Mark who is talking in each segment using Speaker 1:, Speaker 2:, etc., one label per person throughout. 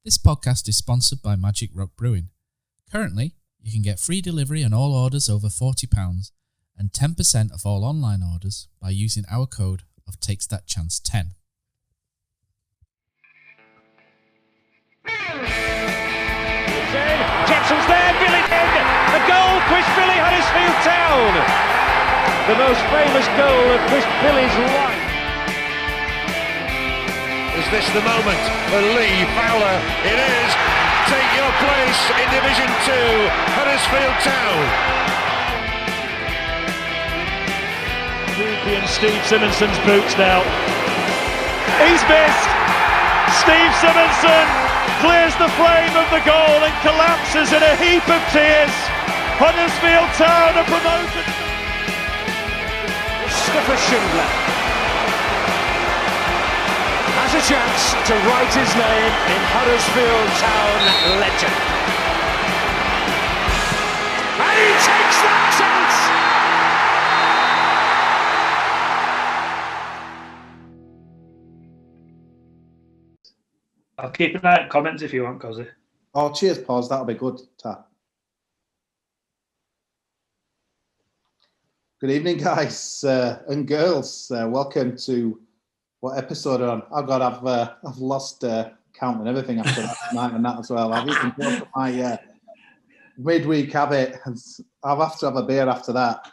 Speaker 1: This podcast is sponsored by Magic Rock Brewing. Currently, you can get free delivery on all orders over £40 and 10% of all online orders by using our code of TakesThatChance10.
Speaker 2: Jepson's there, Billy in, a goal, Chris Billy, Huddersfield Town. The most famous goal of Chris Billy's life. Is this the moment for Lee Fowler? It is. Take your place in Division 2, Huddersfield Town. Ruby and Steve Simonson's boots now. He's missed. Steve Simonson clears the frame of the goal and collapses in a heap of tears. Huddersfield Town are promoted. Mustafa Schindler has a chance to write his name in Huddersfield Town legend. And he takes that chance!
Speaker 3: I'll keep an eye on comments if you want, Kosi.
Speaker 4: Oh, cheers, Pause. That'll be good. Ta. Good evening, guys and girls. Welcome to what episode are on? Oh God, I've lost count and everything after that night and that as well. I've even broken my midweek habit. I'll have to have a beer after that.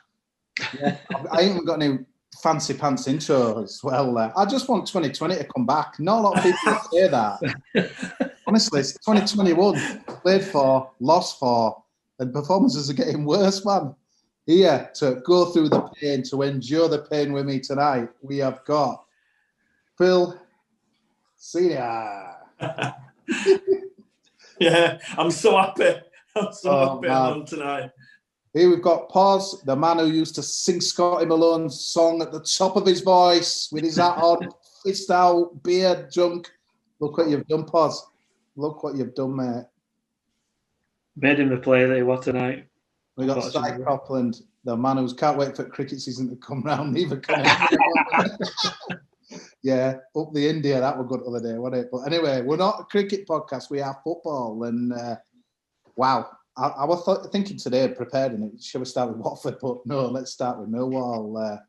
Speaker 4: Yeah, I ain't even got any fancy pants intro as well. I just want 2020 to come back. Not a lot of people say that. Honestly, it's 2021. Played for, lost for, and performances are getting worse, man. Here to go through the pain, to endure the pain with me tonight, we have got Phil Senior.
Speaker 5: Yeah, I'm so happy. I'm so happy on tonight.
Speaker 4: Here we've got Poz, the man who used to sing Scotty Malone's song at the top of his voice with his hat on, fist out, beard, drunk. Look what you've done, Poz. Look what you've done, mate.
Speaker 3: Made him the player that he was tonight.
Speaker 4: We got Cy Cropland, the man who can't wait for cricket season to come round. Neither can Yeah, up the India, that was good the other day, wasn't it? But anyway, we're not a cricket podcast, we are football. And wow, I was thinking today, preparing it, should we start with Watford? But no, let's start with Millwall.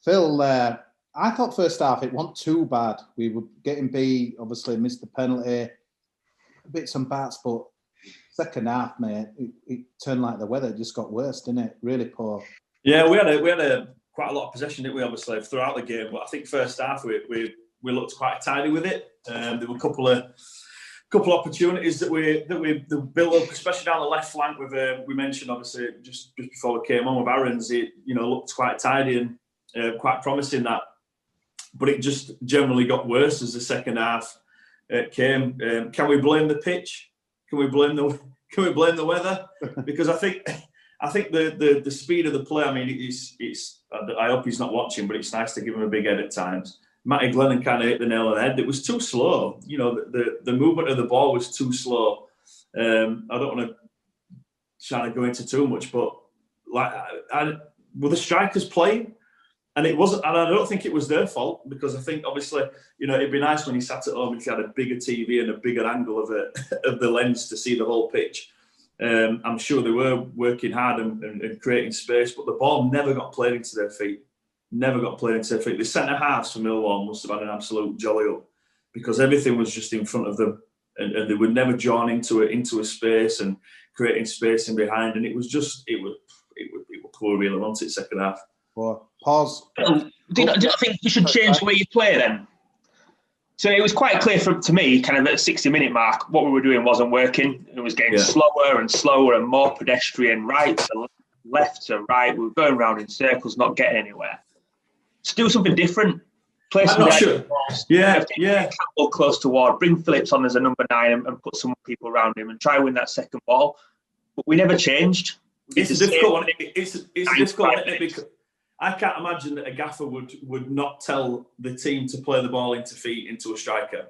Speaker 4: Phil, I thought first half it wasn't too bad. We were getting beat, obviously missed the penalty, bits and bats, but second half, mate, it turned like the weather. It just got worse, didn't it? Really poor.
Speaker 5: Yeah, we had quite a lot of possession, didn't we? Obviously throughout the game, but I think first half we looked quite tidy with it. There were a couple of opportunities that we built up, especially down the left flank. With we mentioned obviously just before we came on with Aaron's, it looked quite tidy and quite promising that, but it just generally got worse as the second half came. Can we blame the pitch? Can we blame the weather? Because I think the speed of the play. I mean, it's. I hope he's not watching, but it's nice to give him a big head at times. Matty Glennon kind of hit the nail on the head. It was too slow. The movement of the ball was too slow. I don't want to try to go into too much, but were the strikers playing? And it wasn't, and I don't think it was their fault, because I think obviously, it'd be nice when you sat at home if you had a bigger TV and a bigger angle of the lens to see the whole pitch. I'm sure they were working hard and creating space, but the ball never got played into their feet. The centre halves for Millwall must have had an absolute jolly up, because everything was just in front of them, and they were never drawn into a space and creating space in behind. And it was poor, really, wasn't it, second half?
Speaker 4: Well, pause.
Speaker 6: Do you not think you should change the way you play then? So it was quite clear to me, kind of at the 60-minute mark, what we were doing wasn't working. It was getting slower and slower and more pedestrian, right to left to right. We were going around in circles, not getting anywhere. To do something different, play some balls, Campbell close toward, bring Phillips on as a number 9 and put some people around him and try and win that second ball. But we never changed.
Speaker 5: It's difficult. It's difficult, isn't it? Because I can't imagine that a gaffer would not tell the team to play the ball into a striker.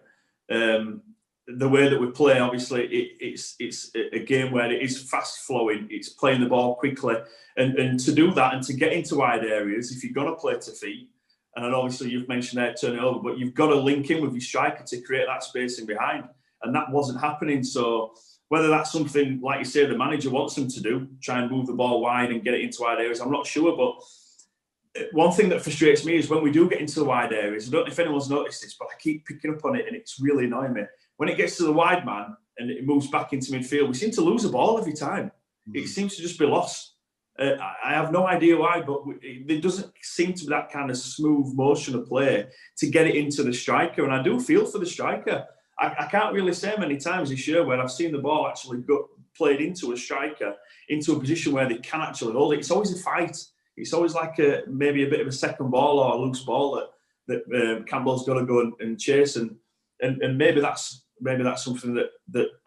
Speaker 5: The way that we play, obviously, it's a game where it is fast flowing. It's playing the ball quickly, and to do that and to get into wide areas, if you're going to play to feet, and then obviously you've mentioned there turning over, but you've got to link in with your striker to create that space in behind. and that wasn't happening. So whether that's something, like you say, the manager wants them to do, try and move the ball wide and get it into wide areas, I'm not sure. But one thing that frustrates me is when we do get into the wide areas, I don't know if anyone's noticed this, but I keep picking up on it and it's really annoying me. When it gets to the wide man and it moves back into midfield, we seem to lose the ball every time. It seems to just be lost. I have no idea why, but there doesn't seem to be that kind of smooth motion of play to get it into the striker. And I do feel for the striker. I can't really say many times this year where I've seen the ball actually played into a striker, into a position where they can actually hold it. It's always a fight. It's always like maybe a bit of a second ball or a loose ball that Campbell's got to go and chase. And maybe that's something that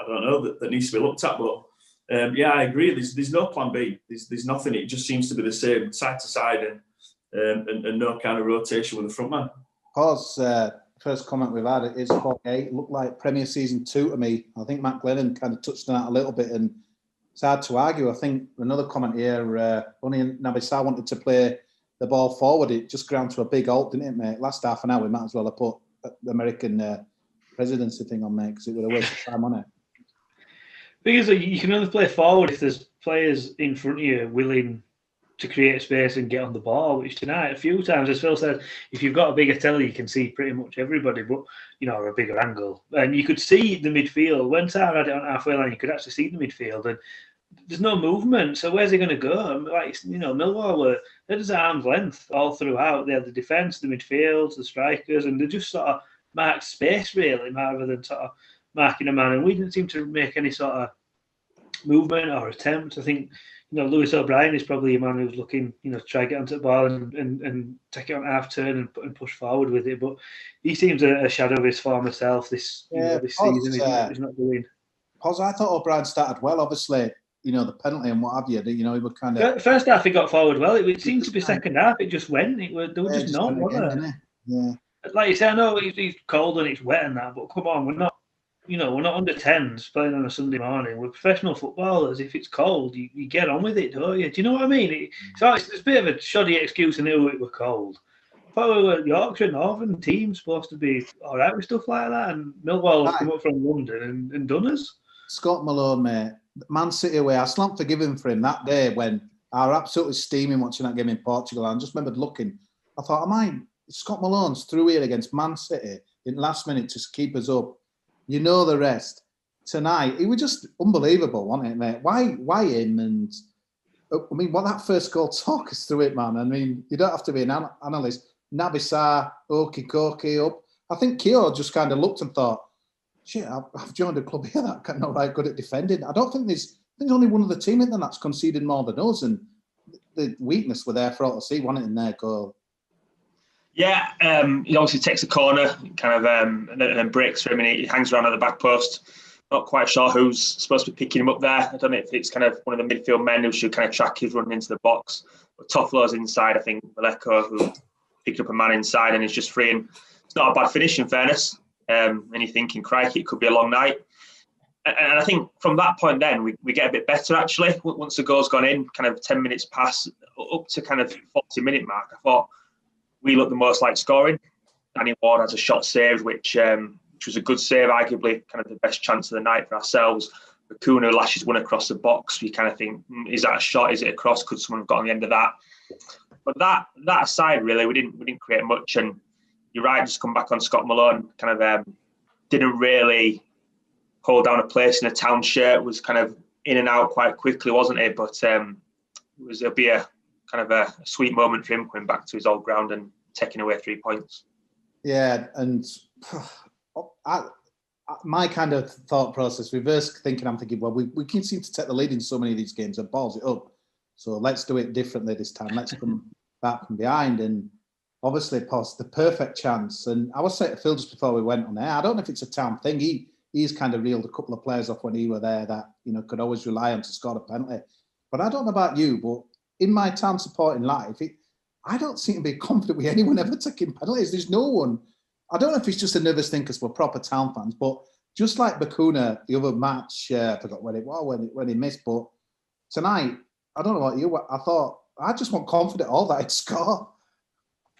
Speaker 5: I don't know that needs to be looked at. But yeah, I agree. There's no plan B. There's nothing. It just seems to be the same side to side and no kind of rotation with the front man.
Speaker 4: Pause. First comment we've had is 48. It looked like Premier Season 2 to me. I think Matt Glennon kind of touched on that a little bit, and it's hard to argue. I think another comment here, only Naby Sarr wanted to play the ball forward. It just ground to a big halt, didn't it, mate? Last half an hour, we might as well have put the American presidency thing on there because it would have wasted time on it.
Speaker 3: Because you can only play forward if there's players in front of you willing to create space and get on the ball, which tonight, a few times, as Phil said, if you've got a bigger telly, you can see pretty much everybody, but, or a bigger angle. And you could see the midfield. When Sarr had it on halfway line, you could actually see the midfield, and there's no movement. So where's he going to go? Like, Millwall they're just at arm's length all throughout. They had the defence, the midfield, the strikers, and they just sort of marked space, really, rather than sort of marking a man. And we didn't seem to make any sort of movement or attempt. I think, Lewis O'Brien is probably a man who's looking, to try to get onto the ball and take it on half turn and push forward with it. But he seems a shadow of his former self this season. He's not doing.
Speaker 4: Pozza, I thought O'Brien started well, obviously, the penalty and what have you. He would kind of.
Speaker 3: First half, he got forward well. It seemed to be second half, it just went. There was just not, was there?
Speaker 4: Yeah.
Speaker 3: Like you say, I know he's cold and it's wet and that, but come on, we're not under 10s playing on a Sunday morning. We're professional footballers. If it's cold, you get on with it, don't you? Do you know what I mean? It's a bit of a shoddy excuse and it were cold. I thought we were Yorkshire Northern team supposed to be all right with stuff like that, and Millwall have come up from London and done us.
Speaker 4: Scott Malone, mate, Man City away. I slammed forgiving for him that day when I were absolutely steaming watching that game in Portugal. I just remembered looking. I thought, Scott Malone's through here against Man City in last minute to keep us up. You know the rest. Tonight, it was just unbelievable, wasn't it, mate? Why him? And what that first goal talk us through it, man. You don't have to be an analyst. Naby Sarr, Okie up. I think Keogh just kind of looked and thought, shit, I've joined a club here that not right good at defending. I think there's only one of the team in there that's conceded more than us, and the weakness were there for all to see, wasn't it, in their goal?
Speaker 6: Yeah, he obviously takes a corner, kind of, and then breaks for him, and he hangs around at the back post. Not quite sure who's supposed to be picking him up there. I don't know if it's kind of one of the midfield men who should kind of track his running into the box. But Toffolo's inside, I think, Maleko, who picked up a man inside and is just freeing. It's not a bad finish, in fairness. And you're thinking, crikey, it could be a long night. And I think from that point then, we get a bit better, actually. Once the goal's gone in, kind of 10 minutes pass, up to kind of 40-minute mark, I thought, we looked the most like scoring. Danny Ward has a shot saved, which was a good save, arguably kind of the best chance of the night for ourselves. Bakuna lashes one across the box. You kind of think, is that a shot? Is it a cross? Could someone have got on the end of that? But that aside, really, we didn't create much. And you're right, just come back on Scott Malone. Kind of didn't really hold down a place in a town shirt. Was kind of in and out quite quickly, wasn't it? But it'll be a kind of a sweet moment for him coming back to his old ground and taking away 3 points.
Speaker 4: Yeah, and my kind of thought process, reverse thinking, I'm thinking, well, we can seem to take the lead in so many of these games and balls it up. So let's do it differently this time. Let's come back from behind. And obviously, the perfect chance. And I was saying to Phil just before we went on air, I don't know if it's a town thing. He's kind of reeled a couple of players off when he were there that, could always rely on to score a penalty. But I don't know about you, but in my town supporting life, I don't seem to be confident with anyone ever taking penalties. There's no one. I don't know if it's just a nervous thing because we're proper town fans, but just like Bakuna, the other match, I forgot when it was, when he missed, but tonight, I don't know about you, I thought, I just want confident all that he'd score.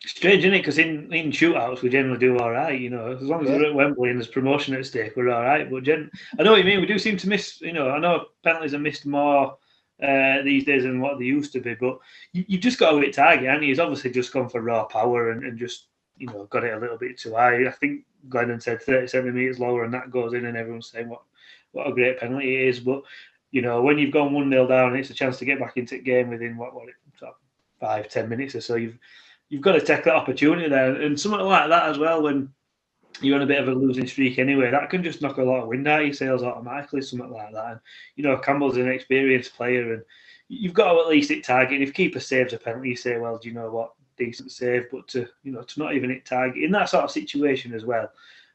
Speaker 3: Strange, isn't it? Because in shootouts we generally do all right, as long as we're at Wembley and there's promotion at stake, we're all right. But I know what you mean. We do seem to miss, I know penalties are missed more these days than what they used to be. But you've just got to hit target, and he's obviously just gone for raw power and just got it a little bit too high. I think Glennon said 30 centimetres lower, and that goes in, and everyone's saying what a great penalty it is. But when you've gone 1-0 down, and it's a chance to get back into the game within 5-10 minutes or so. You've got to take that opportunity there, and something like that as well. When you're on a bit of a losing streak anyway, that can just knock a lot of wind out of your sails automatically. Something like that, and Campbell's an experienced player, and you've got to at least hit target. And if keeper saves a penalty, you say, well, do you know what, decent save, but to not even hit target in that sort of situation as well,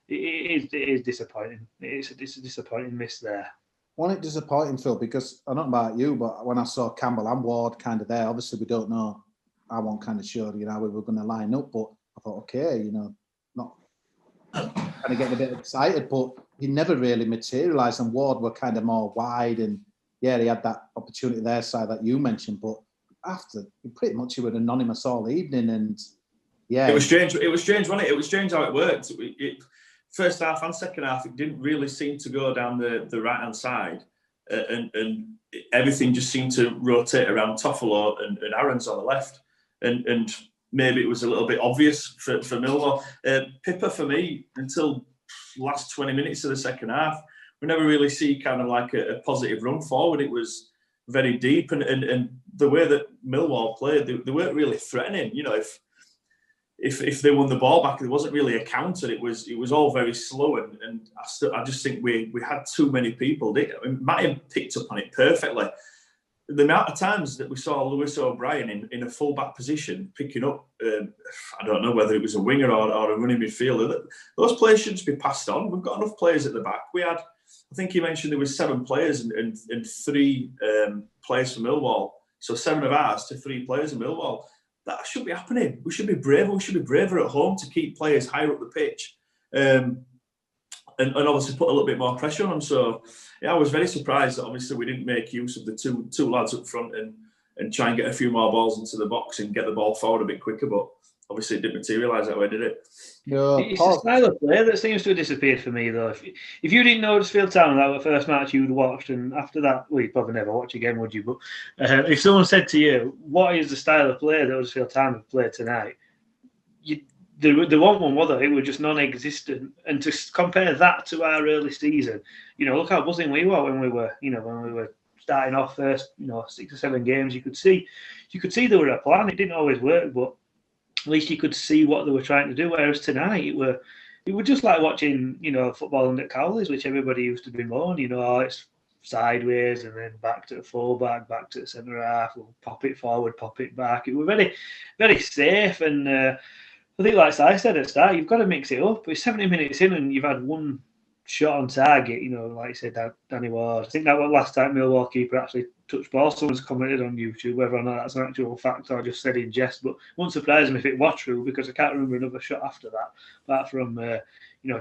Speaker 3: it is disappointing. It's a disappointing miss there.
Speaker 4: Wasn't it disappointing, Phil? Because I don't know about you, but when I saw Campbell and Ward kind of there, obviously we don't know. I wasn't kind of sure, we were going to line up, but I thought, okay, not kind of getting a bit excited, but he never really materialised, and Ward were kind of more wide, and he had that opportunity there side that you mentioned, but after pretty much he was anonymous all evening, and it was strange.
Speaker 5: It was strange, wasn't it? It was strange how it worked. First half and second half, it didn't really seem to go down the right hand side, and everything just seemed to rotate around Toffolo and Aaron's on the left. And maybe it was a little bit obvious for Millwall. Pippa, for me, until last 20 minutes of the second half, we never really see kind of like a positive run forward. It was very deep, and the way that Millwall played, they weren't really threatening. If they won the ball back, there wasn't really a counter. It was all very slow, and I just think we had too many people. Might have picked up on it perfectly. The amount of times that we saw Lewis O'Brien in a full-back position picking up, I don't know whether it was a winger or a running midfielder, those players should just be passed on. We've got enough players at the back. We had, I think you mentioned there was 7 players and 3 players for Millwall. So 7 of ours to 3 players in Millwall. That should be happening. We should be braver. We should be braver at home to keep players higher up the pitch. And obviously put a little bit more pressure on them. So, I was very surprised that obviously we didn't make use of the two lads up front and try and get a few more balls into the box and get the ball forward a bit quicker. But obviously it didn't materialise that way, did it?
Speaker 4: No,
Speaker 3: it's a style of play that seems to have disappeared for me, though. If you didn't know Huddersfield Town, that was the first match you'd watched, and after that, well, you'd probably never watch again, would you? But if someone said to you, what is the style of play that Huddersfield Town have played tonight? There wasn't one, was there? It was just non-existent. And to compare that to our early season, look how buzzing we were when we were starting off first, 6 or 7 games. You could see there were a plan. It didn't always work, but at least you could see what they were trying to do. Whereas tonight, it were just like watching, football under Cowleys, which everybody used to be moan. It's sideways and then back to the full-back, back to the centre half. We'll pop it forward, pop it back. It was very, very safe, and I think, like I said at the start, you've got to mix it up. It's 70 minutes in and you've had one shot on target, like you said, Danny Ward. I think that was last time Millwall keeper actually touched ball. Someone's commented on YouTube, whether or not that's an actual fact or just said in jest. But it wouldn't surprise me if it was true, because I can't remember another shot after that, apart from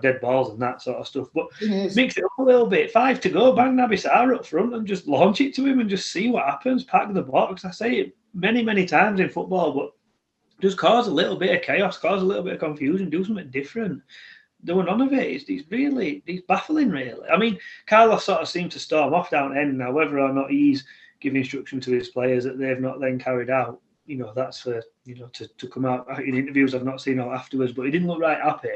Speaker 3: dead balls and that sort of stuff. But mix it up a little bit. 5 to go, bang Naby Sarr up front and just launch it to him and just see what happens. Pack the box. I say it many, many times in football, but just cause a little bit of chaos, cause a little bit of confusion, do something different. There were none of it. It's baffling, really. I mean, Carlos sort of seemed to storm off down end now, whether or not he's giving instruction to his players that they've not then carried out. That's for, to come out in interviews I've not seen all afterwards, but he didn't look right happy.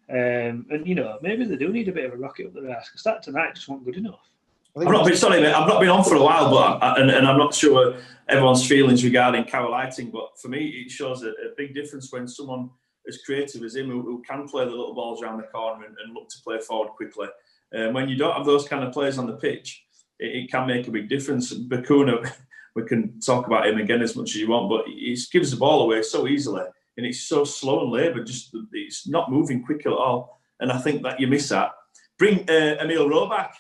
Speaker 3: And, maybe they do need a bit of a rocket up their ass, because that tonight just wasn't good enough.
Speaker 5: I've not been on for a while, but and I'm not sure everyone's feelings regarding Carol Lighting, but for me, it shows a big difference when someone as creative as him, who can play the little balls around the corner and look to play forward quickly. When you don't have those kind of players on the pitch, it can make a big difference. Bakuna, we can talk about him again as much as you want, but he gives the ball away so easily, and it's so slow and laboured, it's not moving quick at all. And I think that you miss that. Bring Emil Rowe back.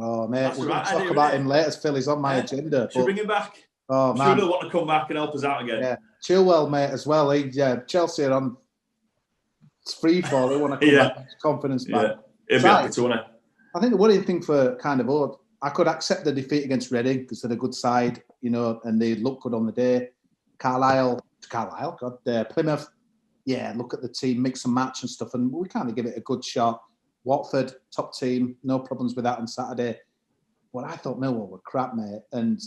Speaker 4: Oh, mate, we're going to talk about him later, Phil. He's on my agenda.
Speaker 5: Should bring him back?
Speaker 4: Oh, man.
Speaker 5: Should want to come back and help us out again.
Speaker 4: Yeah, Chilwell, mate, as well. Chelsea are on free fall. They want to come back, confidence back.
Speaker 5: He'll be happy to, won't he?
Speaker 4: I think the worrying thing for kind of Old, I could accept the defeat against Reading because they're a good side, and they look good on the day. Plymouth, look at the team, mix and match and stuff, and we kind of give it a good shot. Watford, top team, no problems with that on Saturday. But I thought Millwall were crap, mate, and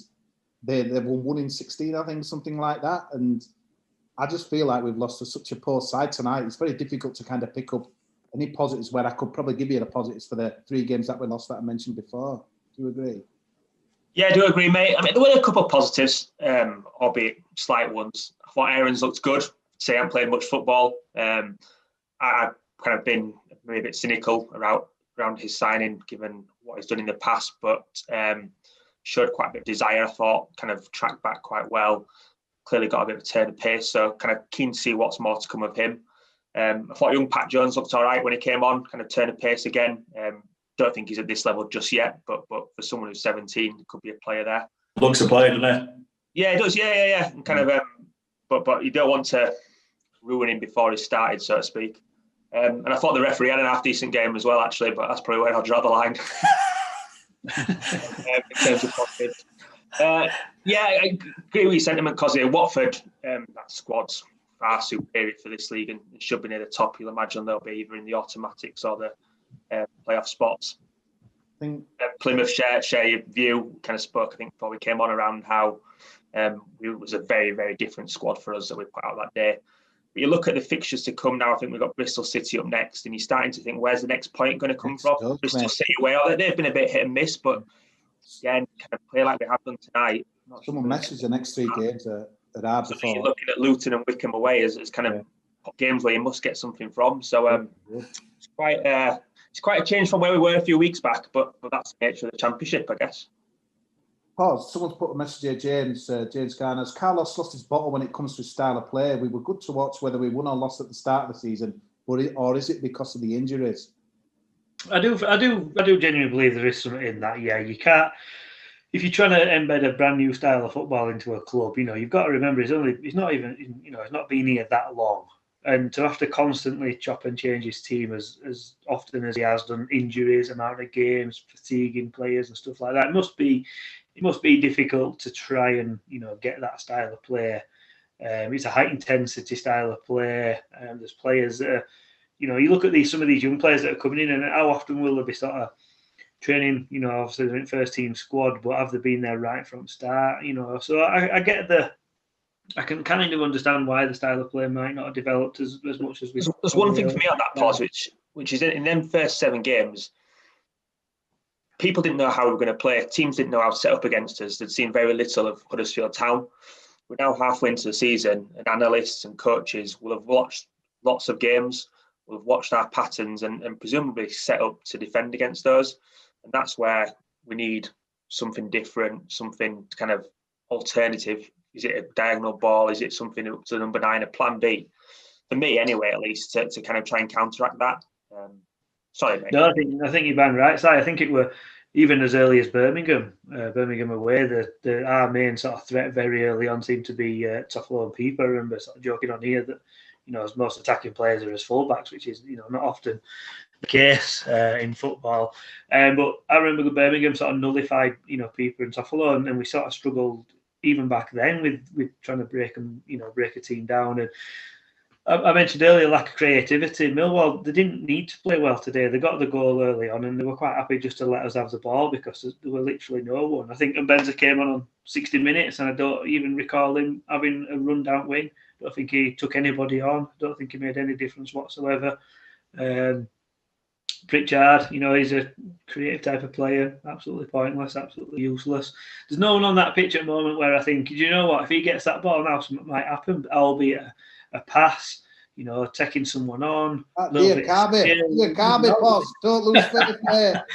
Speaker 4: they've won 1 in 16, I think, something like that. And I just feel like we've lost to such a poor side tonight. It's very difficult to kind of pick up any positives where I could probably give you the positives for the 3 games that we lost that I mentioned before. Do you agree?
Speaker 6: Yeah, I do agree, mate. I mean, there were a couple of positives, albeit slight ones. I thought Aaron's looked good. Say I haven't played much football. I've kind of been maybe a bit cynical around his signing, given what he's done in the past, but showed quite a bit of desire, I thought, kind of tracked back quite well. Clearly got a bit of a turn of pace, so kind of keen to see what's more to come of him. I thought young Pat Jones looked all right when he came on, kind of turn of pace again. Don't think he's at this level just yet, but for someone who's 17, could be a player there.
Speaker 5: Looks a player, doesn't he?
Speaker 6: Yeah, it does. Yeah. And kind of, but you don't want to ruin him before he started, so to speak. And I thought the referee had an half decent game as well, actually, but that's probably where I'll draw the line in terms of positives. Yeah, I agree with your sentiment, Kosi. Watford, that squad's far superior for this league and should be near the top. You'll imagine they'll be either in the automatics or the playoff spots.
Speaker 4: I think
Speaker 6: Plymouth share your view. Kind of spoke, I think, before we came on around how it was a very, very different squad for us that we put out that day. But you look at the fixtures to come now. I think we've got Bristol City up next, and you're starting to think, where's the next point going to come from? Bristol City away. They've been a bit hit and miss, but again, kind of play like we have done tonight.
Speaker 4: Someone messaged the next 3 games that hard
Speaker 6: so
Speaker 4: before.
Speaker 6: You're looking at Luton and Wickham away as kind of games where you must get something from. So it's quite a change from where we were a few weeks back, but that's the nature of the Championship, I guess.
Speaker 4: Pause. Someone's put a message here, James Garner. Carlos lost his bottle when it comes to his style of play. We were good to watch whether we won or lost at the start of the season, or is it because of the injuries?
Speaker 3: I do genuinely believe there is something in that. Yeah, you can't. If you're trying to embed a brand new style of football into a club, you've got to remember he's not been here that long, and to have to constantly chop and change his team as often as he has done, injuries, amount of games, fatiguing players and stuff like that, it must be difficult to try and get that style of play. It's a high intensity style of play. There's players that are, you look at some of these young players that are coming in, and how often will they be sort of training, obviously they're in first team squad, but have they been there right from start? So I get I can kind of understand why the style of play might not have developed as much as we.
Speaker 6: There's one thing for me on that pause, which is in them first 7 games, people didn't know how we were going to play. Teams didn't know how to set up against us. They'd seen very little of Huddersfield Town. We're now halfway into the season, and analysts and coaches will have watched lots of games, will have watched our patterns and presumably set up to defend against those. And that's where we need something different, something kind of alternative. Is it a diagonal ball? Is it something up to number 9, a plan B? For me, anyway, at least, to kind of try and counteract that. Sorry, mate.
Speaker 3: No, I think you're bang right. So I think it were even as early as Birmingham away. Our main sort of threat very early on seemed to be Toffolo and Pieper. I remember sort of joking on here that as most attacking players are as fullbacks, which is not often the case in football. But I remember Birmingham sort of nullified Pieper and Toffolo, and we sort of struggled even back then with trying to break a team down. And I mentioned earlier lack of creativity. Millwall, they didn't need to play well today. They got the goal early on, and they were quite happy just to let us have the ball because there were literally no one. I think Benza came on 60 minutes, and I don't even recall him having a run down wing. I don't think he took anybody on. I don't think he made any difference whatsoever. Pritchard, he's a creative type of player, absolutely pointless, absolutely useless. There's no one on that pitch at the moment where I think, do you know what, if he gets that ball now, something might happen, albeit a pass, taking someone on.
Speaker 4: Diakabi, pause, don't lose faith there.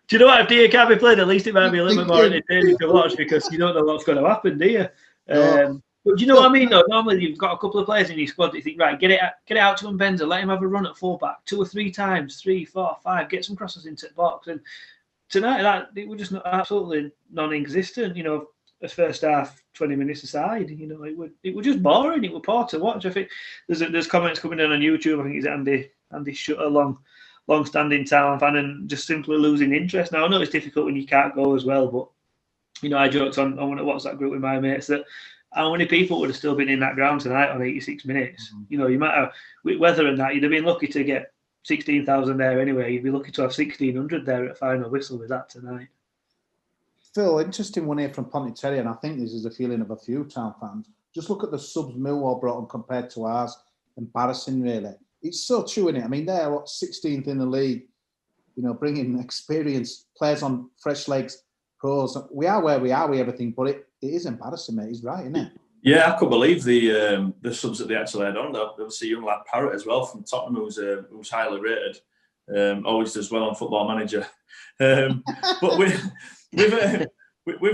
Speaker 3: Do you know what, if Diakabi played, at least it might be a little bit more entertaining to watch because you don't know what's going to happen, do you?
Speaker 4: No.
Speaker 3: But do you know what I mean? Though normally you've got a couple of players in your squad that you think, right, get it out to Benza, let him have a run at fullback 2 or 3 times, 3, 4, 5, get some crosses into the box. And tonight it was just absolutely non-existent. The first half, 20 minutes aside, it was just boring. It was poor to watch. I think there's comments coming in on YouTube. I think it's Andy Shutter, long-standing Town fan, and just simply losing interest. Now I know it's difficult when you can't go as well, but I joked on a WhatsApp group with my mates that how many people would have still been in that ground tonight on 86 minutes? You know, you might have, with weather and that, you'd have been lucky to get 16,000 there anyway. You'd be lucky to have 1,600 there at final whistle with that tonight.
Speaker 4: Phil, interesting one here from Pondicherry, and I think this is a feeling of a few Town fans. Just look at the subs Millwall brought on compared to ours. Embarrassing, really. It's so true, isn't it? I mean, they're 16th in the league, you know, bringing experienced players on fresh legs, pros. We are where we are with everything, but it is embarrassing, mate. He's right, isn't it?
Speaker 5: Yeah, I couldn't believe the subs that they actually had on. There was a young lad, Parrott, as well, from Tottenham, who's highly rated. Always does well on Football Manager. But we've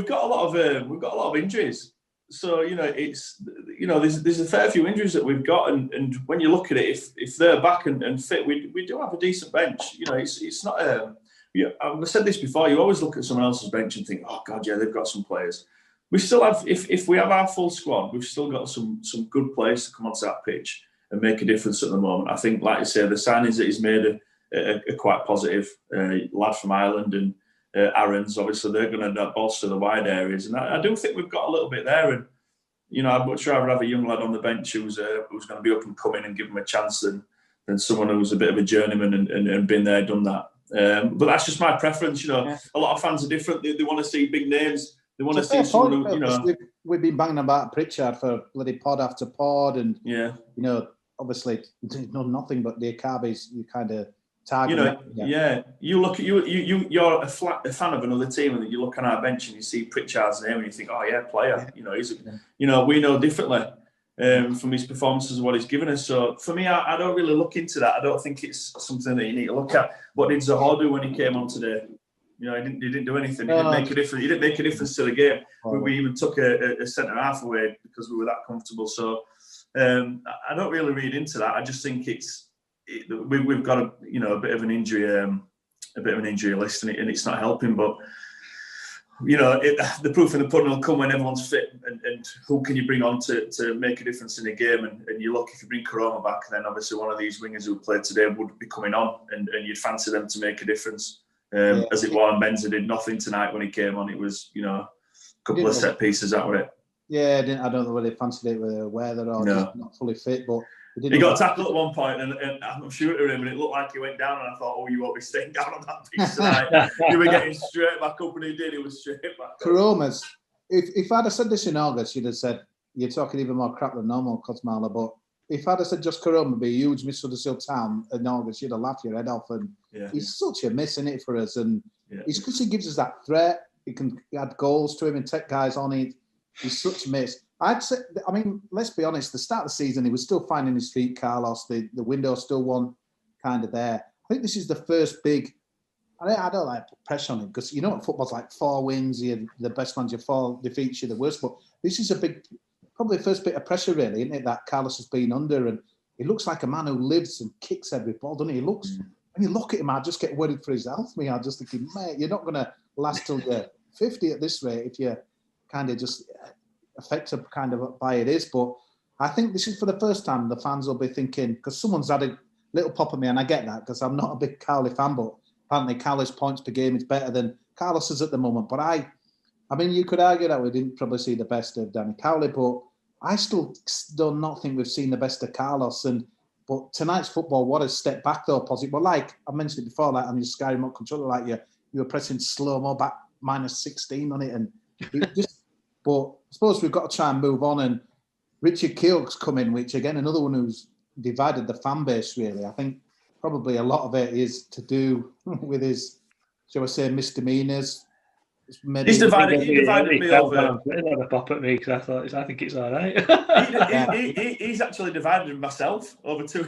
Speaker 5: got a lot of injuries. So there's a fair few injuries that we've got, and when you look at it, if they're back and fit, we do have a decent bench. You know, it's not. I've said this before. You always look at someone else's bench and think, oh God, yeah, they've got some players. We still have, if we have our full squad, we've still got some good players to come onto that pitch and make a difference at the moment. I think, like I say, the signings that he's made are quite positive. Lad from Ireland and Aaron's, obviously, they're going to bolster the wide areas. And I do think we've got a little bit there. And, you know, I'd much rather have a young lad on the bench who's going to be up and coming and give him a chance than someone who's a bit of a journeyman and been there, done that. But that's just my preference. You know, yeah. A lot of fans are different. They want to see big names. They want to see someone who, you know.
Speaker 4: We've been banging about Pritchard for bloody pod after pod. And,
Speaker 5: yeah,
Speaker 4: you know, obviously, nothing but the Akabis, you kind of target.
Speaker 5: You know, yeah. You look at you're a fan of another team, and you look on our bench and you see Pritchard's name and you think, oh yeah, player. Yeah. You know, you know, we know differently from his performances and what he's given us. So for me, I don't really look into that. I don't think it's something that you need to look at. What did Zaha do when he came on today? You know, he didn't do anything. He didn't make a difference. He didn't make a difference to the game. We even took a centre half away because we were that comfortable. So I don't really read into that. I just think we've got a bit of an injury list, and it's not helping. But you know, the proof in the pudding will come when everyone's fit, and who can you bring on to make a difference in the game? And you look, if you bring Koroma back, then obviously one of these wingers who played today would be coming on, and you'd fancy them to make a difference. As it was, Benza did nothing tonight when he came on. It was, you know, a couple of set pieces, that were it.
Speaker 4: Yeah, I don't know whether they fancied it with a weather or just not fully fit, but
Speaker 5: he got tackled at one point, and I'm shooting him, and it looked like he went down, and I thought, oh, you won't be staying down on that pitch tonight. You were getting straight back up, and he did. He was straight back up.
Speaker 4: Koroma's, if I'd have said this in August, you'd have said, you're talking even more crap than normal, Kosmala, but if I'd have said just Koroma be a huge miss for the Huddersfield Town in August, you'd have laughed your head off. And he's such a miss, in it, for us. And it's because he gives us that threat. He can add goals to him and take guys on it. He's such a miss. I'd say, I mean, let's be honest, the start of the season, he was still finding his feet, Carlos. The window still wasn't kind of there. I think this is the first big, I don't like to put pressure on him, because you know what football's like, 4 wins, you're the best ones, 4 defeats, you're the worst. But this is probably the first bit of pressure, really, isn't it, that Carlos has been under. And he looks like a man who lives and kicks every ball, doesn't he? He looks, when you look at him, I just get worried for his health. I just thinking, mate, you're not going to last till you're 50 at this rate if you're kind of just affected kind of by it is. But I think this is for the first time the fans will be thinking, because someone's had a little pop at me, and I get that, because I'm not a big Cowley fan, but apparently Cowley's points per game is better than Carlos's at the moment. But I mean, you could argue that we didn't probably see the best of Danny Cowley, but I still do not think we've seen the best of Carlos. But tonight's football, what a step back though, positive. But like I mentioned it before, like on your Sky remote controller, like you were pressing slow-mo back -16 on it, and it just. But I suppose we've got to try and move on. And Richard Keogh's come in, which again, another one who's divided the fan base, really. I think probably a lot of it is to do with his, shall I say, misdemeanours.
Speaker 5: He's divided me over.
Speaker 3: Never pop at me, because I think it's all right.
Speaker 5: He's actually divided myself over two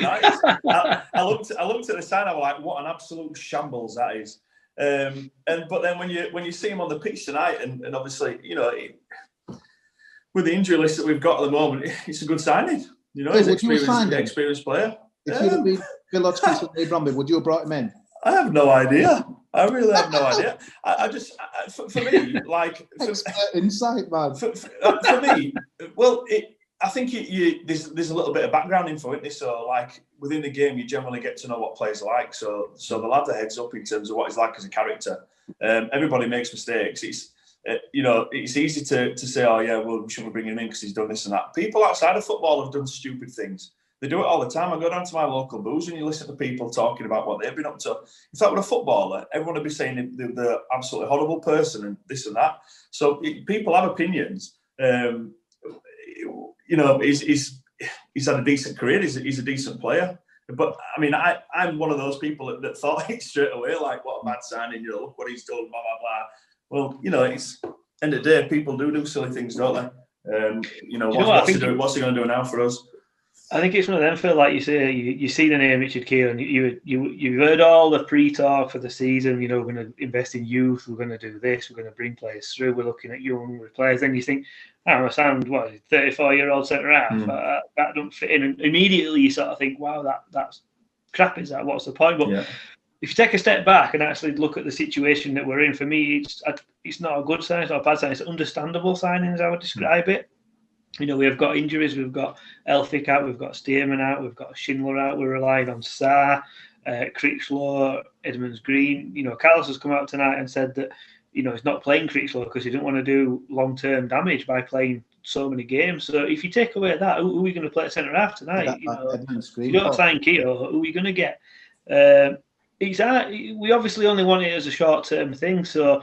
Speaker 5: nights. I looked at the sign. I was like, what an absolute shambles that is. But then when you see him on the pitch tonight, and obviously, you know, with the injury list that we've got at the moment, it's a good signing. You know, he's an experienced player.
Speaker 4: If you'd have been Phil Hodgkins and Lee Bromby, would you have brought him in?
Speaker 5: I have no idea. I really have no idea. For me, like
Speaker 4: insight, man.
Speaker 5: For me, well, I think there's a little bit of background info, isn't there? So, like, within the game, you generally get to know what players are like. So they'll have their heads up in terms of what he's like as a character. Everybody makes mistakes. it's easy to say, oh yeah, well, we shouldn't bring him in because he's done this and that. People outside of football have done stupid things. They do it all the time. I go down to my local booze and you listen to people talking about what they've been up to. If that were a footballer, everyone would be saying they're absolutely horrible person and this and that. So people have opinions. He's had a decent career. He's a decent player. But I mean, I'm one of those people that thought it straight away, like, what a bad signing, look what he's done, blah, blah, blah. Well, it's end of the day, people do silly things, don't they? What's he going to do now for us?
Speaker 3: I think it's one of them, Phil, like you say, you see the name Richard Keogh and you heard all the pre-talk for the season, we're going to invest in youth, we're going to do this, we're going to bring players through, we're looking at young players. Then you think, I sound, 34-year-old centre-half, that don't fit in. And immediately you sort of think, wow, that's crap, is that? What's the point? But if you take a step back and actually look at the situation that we're in, for me, it's not a good sign, it's not a bad sign, it's an understandable signing, as I would describe it. We have got injuries. We've got Elphick out. We've got Stearman out. We've got Schindler out. We're relying on Sarr, Critchlow, Edmonds Green. Carlos has come out tonight and said that, he's not playing Critchlow because he didn't want to do long-term damage by playing so many games. So if you take away that, who are we going to play at centre-half tonight? If you don't sign Keogh, who are we going to get? We obviously only want it as a short-term thing, so...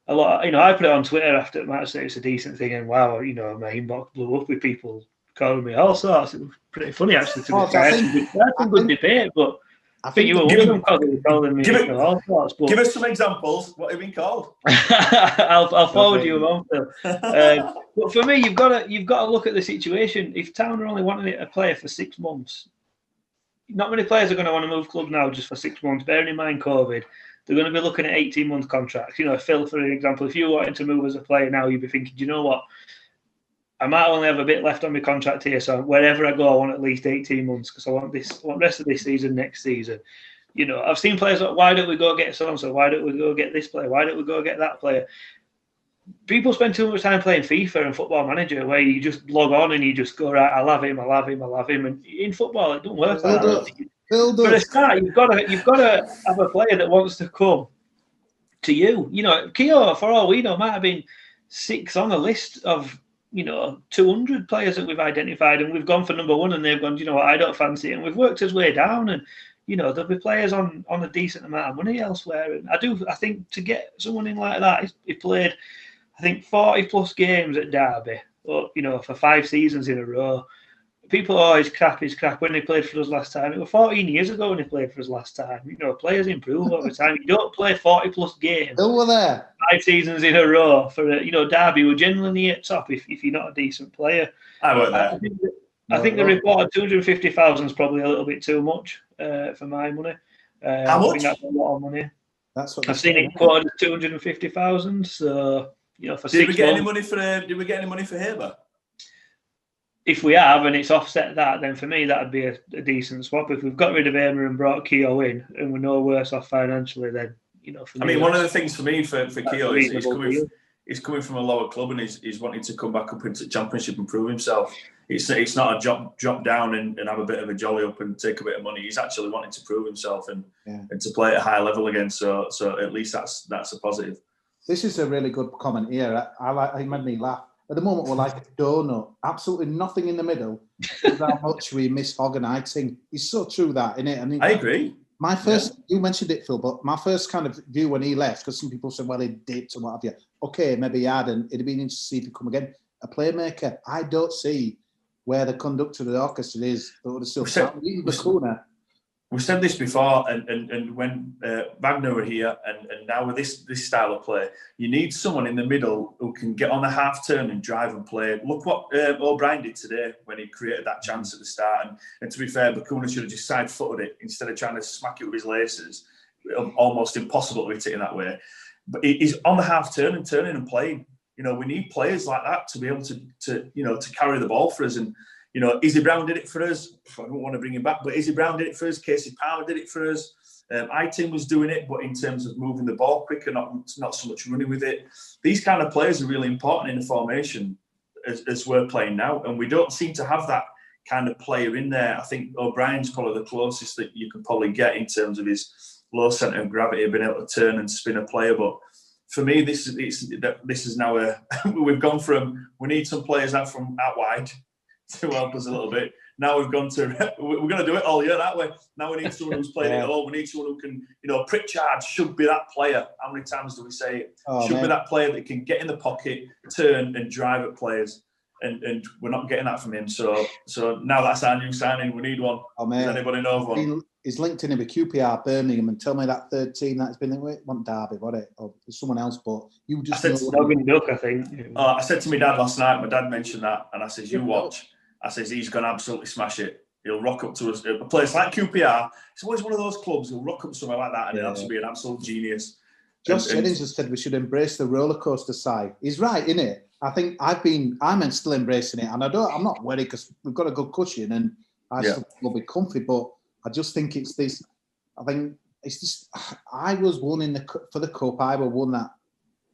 Speaker 3: a lot, I put it on Twitter after the match that it's a decent thing, and wow, my inbox blew up with people calling me all sorts. It was pretty funny actually. To be fair, some good debate, but I think you were one of them calling me all sorts. But
Speaker 5: give us some examples. What have you been called?
Speaker 3: I'll forward you them on, Phil. But for me, you've got to look at the situation. If Town are only wanting it to play for 6 months, not many players are going to want to move club now just for 6 months. Bearing in mind COVID. They're going to be looking at 18-month contracts. Phil, for example, if you wanted to move as a player now, you'd be thinking, do you know what? I might only have a bit left on my contract here, so wherever I go, I want at least 18 months because I want the rest of this season, next season. I've seen players like, why don't we go get so-and-so? Why don't we go get this player? Why don't we go get that player? People spend too much time playing FIFA and Football Manager where you just log on and you just go, right, I'll have him. And in football, it doesn't work like that. For a start, you've got to have a player that wants to come to you. Keogh, for all we know, might have been 6 on a list of 200 players that we've identified, and we've gone for number 1, and they've gone, do you know what, I don't fancy it, and we've worked his way down, and there'll be players on a decent amount of money elsewhere. And I think to get someone in like that, he played, I think 40 plus games at Derby, or for 5 seasons in a row. People always crap when he played for us last time. It was 14 years ago when he played for us last time. Players improve over time. You don't play 40 plus games.
Speaker 4: Still were there
Speaker 3: 5 seasons in a row for Derby. We're generally at top if you're not a decent player.
Speaker 5: I weren't there.
Speaker 3: I think the report of 250,000 is probably a little bit too much for my money.
Speaker 5: How much?
Speaker 3: I think that's a lot of money.
Speaker 4: That's what
Speaker 3: I've seen it quoted as 250,000. So for
Speaker 5: did we get any money for Haber?
Speaker 3: If we have and it's offset that, then for me that'd be a decent swap. If we've got rid of Hamer and brought Keogh in, and we're no worse off financially, then for me,
Speaker 5: one of the things for me for Keogh is he's coming from a lower club and he's wanting to come back up into the Championship and prove himself. It's not a drop down and have a bit of a jolly up and take a bit of money. He's actually wanting to prove himself and to play at a high level again. So at least that's a positive.
Speaker 4: This is a really good comment here. It made me laugh. At the moment, we're like a donut. Absolutely nothing in the middle. How much we miss Hogg and Eiting. It's so true that, isn't it?
Speaker 5: I agree.
Speaker 4: My first, you mentioned it, Phil, but my first kind of view when he left, because some people said, well, he dipped and what have you. Okay, maybe he had, and it'd been interesting to see if he come again. A playmaker. I don't see where the conductor of the orchestra is.
Speaker 5: We've said this before, and when Wagner were here, and now with this style of play, you need someone in the middle who can get on the half turn and drive and play. Look what O'Brien did today when he created that chance at the start. And to be fair, Bakuna should have just side-footed it instead of trying to smack it with his laces. Almost impossible to hit it in that way. But he's on the half turn and turning and playing. We need players like that to be able to carry the ball for us. And Izzy Brown did it for us. I don't want to bring him back, but Izzy Brown did it for us. Casey Palmer did it for us. Eiting was doing it, but in terms of moving the ball quicker, not so much running with it. These kind of players are really important in the formation as we're playing now, and we don't seem to have that kind of player in there. I think O'Brien's probably the closest that you can probably get in terms of his low centre of gravity, being able to turn and spin a player. But for me, this is now we've gone from we need some players out wide to help us a little bit. Now we've gone to we're going to do it all year that way. Now we need someone who's played it all. We need someone who can, Pritchard should be that player. How many times do we say it? Should be that player that can get in the pocket, turn and drive at players. And we're not getting that from him. So now that's our new signing. We need one. Does anybody know of one?
Speaker 4: He's linked in with QPR, Birmingham, and tell me that third team that's been in it wasn't Derby, was it? Or someone else, but you just
Speaker 3: I think.
Speaker 5: I said to my dad last night, my dad mentioned that, and I says, you watch. I says, he's going to absolutely smash it. He'll rock up to a place like QPR. It's always one of those clubs. He'll rock up somewhere like that, and he'll actually be an absolute genius.
Speaker 4: Josh Jennings has said we should embrace the roller coaster side. He's right, isn't it? I think I'm still embracing it, and I'm not worried because we've got a good cushion, and still will be comfy. But I just think it's this. I think it's just. I was one for the cup. I was one that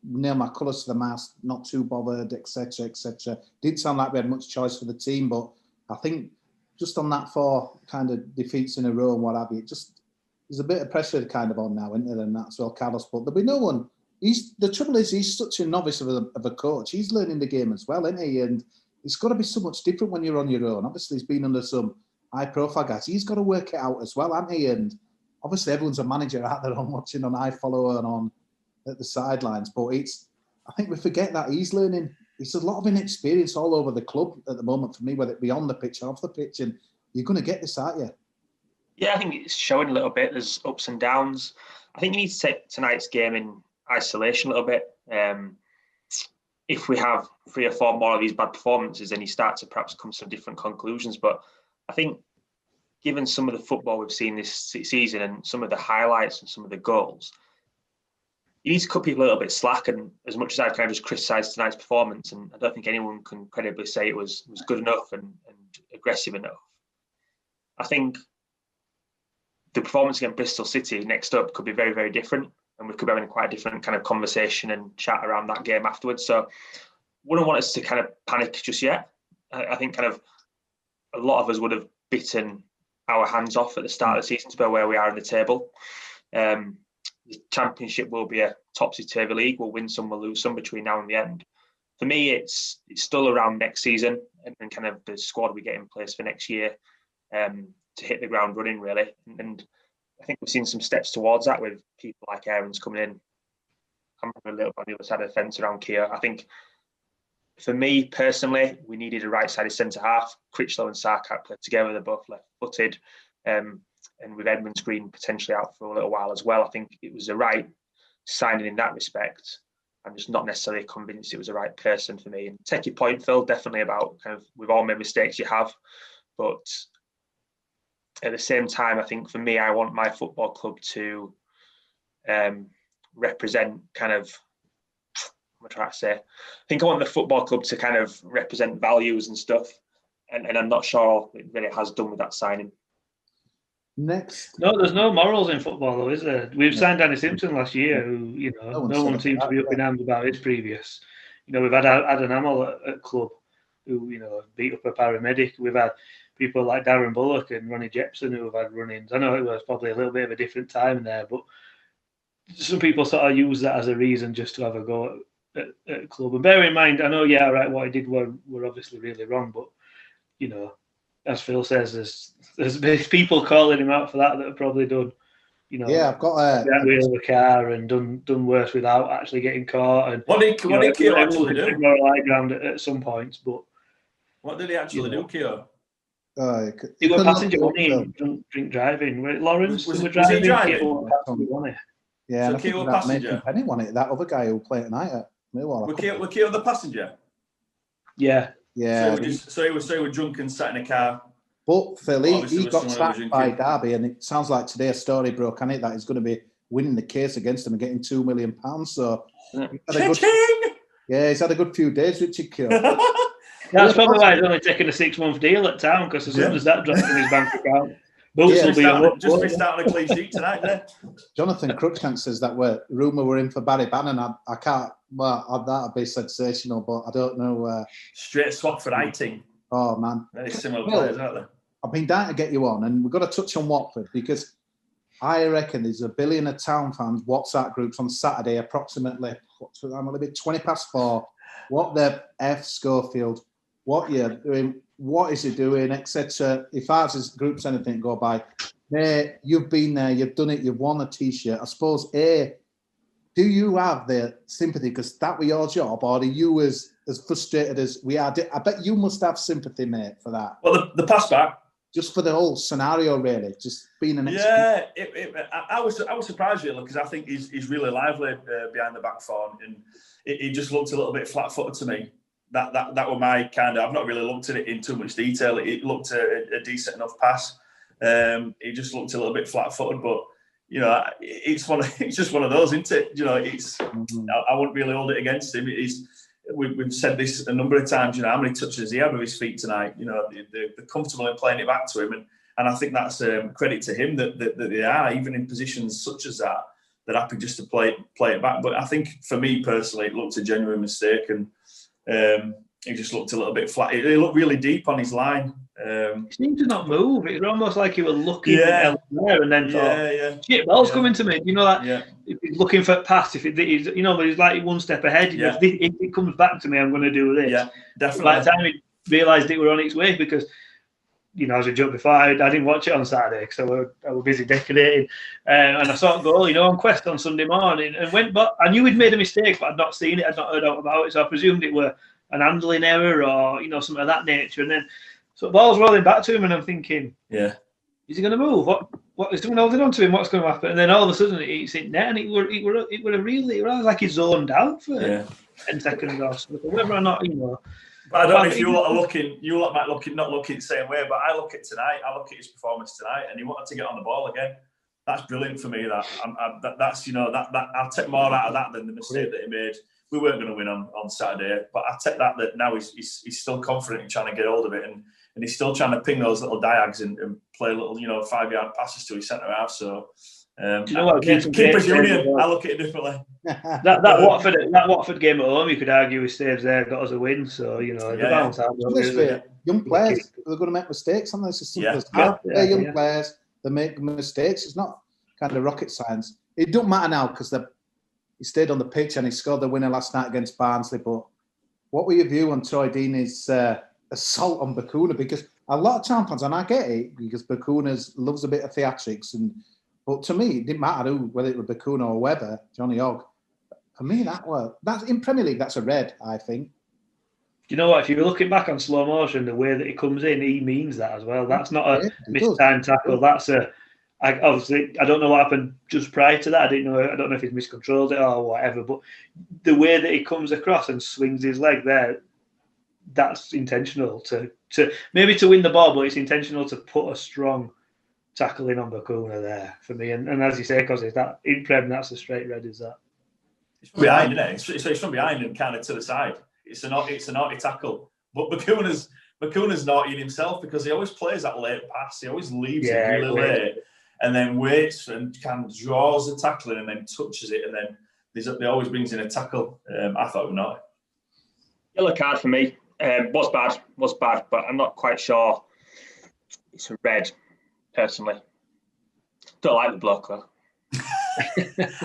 Speaker 4: nailed my colours to the mast, not too bothered, etc., etc. Didn't sound like we had much choice for the team, but I think just on that 4 kind of defeats in a row and what have you, there's a bit of pressure kind of on now, isn't there? And that's well, Carlos. But there'll be no one. The trouble is, he's such a novice of a coach. He's learning the game as well, isn't he? And it's got to be so much different when you're on your own. Obviously, he's been under some high-profile guys. He's got to work it out as well, hasn't he? And obviously, everyone's a manager out there on watching on iFollow and on at the sidelines. But I think we forget that he's learning. It's a lot of inexperience all over the club at the moment for me, whether it be on the pitch or off the pitch. And you're going to get this, aren't you?
Speaker 6: Yeah, I think it's showing a little bit. There's ups and downs. I think you need to take tonight's game in isolation a little bit. If we have 3 or 4 more of these bad performances, then you start to perhaps come to some different conclusions. But I think given some of the football we've seen this season and some of the highlights and some of the goals, you need to cut people a little bit slack. And as much as I've kind of just criticised tonight's performance, and I don't think anyone can credibly say it was good enough and aggressive enough, I think the performance against Bristol City next up could be very, very different. And we could be having quite a different kind of conversation and chat around that game afterwards. So wouldn't want us to kind of panic just yet. I think kind of a lot of us would have bitten our hands off at the start of the season to be where we are in the table. The Championship will be a topsy-turvy league. We'll win some, we'll lose some between now and the end. For me, it's still around next season and kind of the squad we get in place for next year to hit the ground running, really. And I think we've seen some steps towards that with people like Aarons coming in. I'm a little bit on the other side of the fence around Keogh. I think for me personally, we needed a right-sided centre-half. Critchlow and Sarkar played together. They're both left-footed. And with Edmonds Green potentially out for a little while as well, I think it was the right signing in that respect. I'm just not necessarily convinced it was the right person for me. And take your point, Phil, definitely about kind of we've all made mistakes, you have. But at the same time, I think for me, I want my football club to represent kind of, what am I trying to say? I think I want the football club to kind of represent values and stuff. And I'm not sure it really has done with that signing.
Speaker 4: Next.
Speaker 3: No, there's no morals in football, though, is there? We've signed Danny Simpson last year, who, no one seems to be up in arms about his previous. We've had Adam Hamill at club, who, beat up a paramedic. We've had people like Darren Bullock and Ronnie Jepson who have had run-ins. I know it was probably a little bit of a different time there, but some people sort of use that as a reason just to have a go at club. And bear in mind, I know, what he did were obviously really wrong, but, as Phil says, there's people calling him out for that have probably done,
Speaker 4: I've got a
Speaker 3: wheel of a car and done worse without actually getting caught. And
Speaker 5: what did Keogh actually do?
Speaker 3: Moral high ground at some points, but
Speaker 5: what did he actually do, Keogh?
Speaker 3: He was passenger, wasn't he? Drink driving. Lawrence was driving.
Speaker 5: Was he driving?
Speaker 4: Yeah,
Speaker 5: so Keogh was passenger.
Speaker 4: Penny won it. That other guy who played tonight at Millwall.
Speaker 5: Was Keogh the passenger?
Speaker 3: Yeah.
Speaker 4: Yeah.
Speaker 5: So he was drunk and sat in a car.
Speaker 4: But Phil, he got sacked by Derby, and it sounds like today a story broke on it that he's going to be winning the case against him and getting £2 million. So he's had a good few days, Richard Keogh.
Speaker 3: That's probably why he's only taking a 6-month deal at town, because as soon as that drops in his bank account, Boots will be
Speaker 5: just missed out on a clean sheet tonight, there.
Speaker 4: Jonathan Cruikshank says that rumour we're in for Barry Bannon. I can't. Well, that'd be sensational, but I don't know.
Speaker 5: Straight swap for Eiting.
Speaker 4: Oh man,
Speaker 5: very similar players, aren't they?
Speaker 4: I've been dying to get you on, and we've got to touch on Watford because I reckon there's 1 billion of town fans WhatsApp groups on Saturday, approximately 4:20. What the F Schofield? What you're doing? What is he doing? Etc. If ours is groups anything go by, mate, you've been there, you've done it, you've won a T-shirt. I suppose, do you have the sympathy because that was your job, or are you as frustrated as we are? I bet you must have sympathy, mate, for that.
Speaker 5: Well, the pass back.
Speaker 4: Just for the whole scenario, really, just being an
Speaker 5: I was surprised really because I think he's really lively behind the back four, and he just looked a little bit flat-footed to me. That was my kind of. I've not really looked at it in too much detail. It looked a decent enough pass. He just looked a little bit flat-footed, but it's just one of those, isn't it? I wouldn't really hold it against him. We've said this a number of times, how many touches he had with his feet tonight. They're comfortable in playing it back to him. And I think that's credit to him that they are, even in positions such as that, they're happy just to play it back. But I think for me personally, it looked a genuine mistake. And he just looked a little bit flat. He looked really deep on his line.
Speaker 3: He seemed to not move. It was almost like he was looking elsewhere and then thought, shit, ball's coming to me. If he's looking for a pass, if he's like one step ahead. If it comes back to me, I'm going to do this.
Speaker 5: Yeah, definitely.
Speaker 3: By the time he realised it were on its way, because, as a joke before, I didn't watch it on Saturday because I was busy decorating. And I saw it goal, on Quest on Sunday morning and went, but I knew he'd made a mistake, but I'd not seen it. I'd not heard out about it. So I presumed it were an handling error or, something of that nature. And then, so the ball's rolling back to him, and I'm thinking, is he going to move? What is someone holding on to him? What's going to happen? And then all of a sudden, it's in net, and it was like he zoned out for 10 seconds or something. Whether or not,
Speaker 5: But I don't know if you lot are looking. You lot might not look at the same way, but I look at tonight. I look at his performance tonight, and he wanted to get on the ball again. That's brilliant for me. That's I'll take more out of that than the mistake that he made. We weren't going to win on Saturday, but I take that now he's still confident in trying to get hold of it, and he's still trying to ping those little diags and play little 5-yard passes to his centre half. So keeper's union. I look at it differently.
Speaker 3: that Watford game at home, you could argue his saves there got us a win. So balance out.
Speaker 4: Young players, they're going to make mistakes. Something as simple as that. They're young players. They make mistakes. It's not kind of rocket science. It don't matter now because he stayed on the pitch and he scored the winner last night against Barnsley. But what were your view on Troy Deeney's assault on Bacuna? Because a lot of town fans, and I get it, because Bacuna loves a bit of theatrics, but to me, it didn't matter whether it was Bacuna or Webber, Johnny Ogg. For me, that's in Premier League, that's a red, I think.
Speaker 3: You know what? If you're looking back on slow motion, the way that he comes in, he means that as well. That's not a mistimed tackle. That's obviously, I don't know what happened just prior to that. I don't know if he's miscontrolled it or whatever. But the way that he comes across and swings his leg there, that's intentional to maybe to win the ball, but it's intentional to put a strong tackle in on Bacuna there for me. And as you say, because that in Prem, that's a straight red. Is that?
Speaker 5: It's from behind, isn't it? It's from behind and kind of to the side. It's a naughty tackle, but Bacuna's naughty in himself because he always plays that late pass. He always leaves it really late and then waits and kind of draws the tackling and then touches it and then he always brings in a tackle. I thought it was naughty.
Speaker 6: Yellow card for me. Was bad, but I'm not quite sure. It's a red, personally. Don't like the bloke though.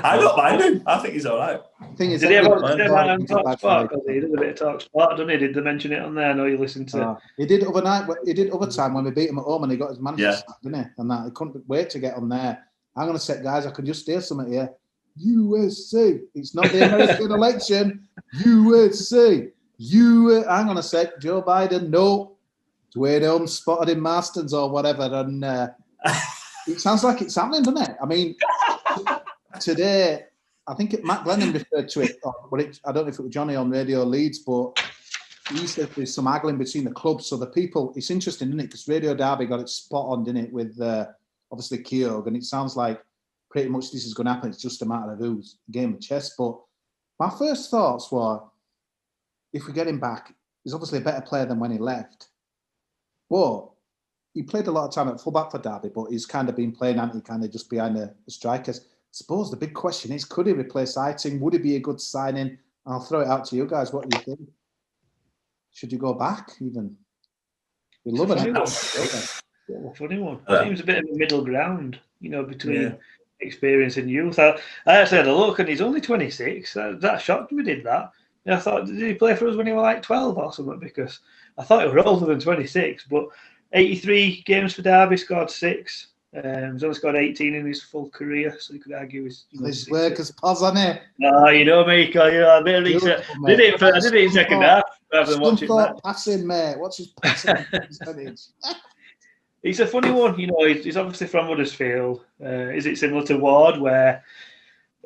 Speaker 5: I don't mind him. I think he's all right.
Speaker 3: Did he ever on Talk Sport? Because he did a bit of Talk Sport, doesn't he? Did they mention it on there? I know you listened to.
Speaker 4: He did overnight. He did overtime when we beat him at home, and he got his manager sacked, didn't he? And that he couldn't wait to get on there. I'm going to say, guys, I can just steal something here. USC. It's not the American election. USC. Hang on a sec. Joe Biden. No. Dwayne Holmes spotted in Marston's or whatever, and it sounds like it's happening, doesn't it? I mean. Today, I think Matt Glennon referred to it. I don't know if it was Johnny on Radio Leeds, but he said there's some haggling between the clubs. So the people, it's interesting, isn't it? Because Radio Derby got it spot on, didn't it? With obviously Keogh, and it sounds like pretty much this is going to happen. It's just a matter of who's game of chess. But my first thoughts were, if we get him back, he's obviously a better player than when he left. But he played a lot of time at fullback for Derby, but he's kind of been playing kind of just behind the strikers. I suppose the big question is, could he replace Eiting? Would it be a good signing? I'll throw it out to you guys. What do you think? Should you go back even? We love it.
Speaker 3: What a funny one. Seems a bit of a middle ground, between experience and youth. I actually had a look, and he's only 26. That shocked me. Did that? And I thought, did he play for us when he was like 12 or something? Because I thought he was older than 26. But 83 games for Derby, scored 6. He's only scored 18 in his full career, so you could argue he's.
Speaker 4: His work has paused on it.
Speaker 3: You know me, a bit of research. I did it in second half rather than watching that.
Speaker 4: Passing, mate. What's his passing percentage?
Speaker 3: He's a funny one, he's obviously from Huddersfield. Is it similar to Ward, where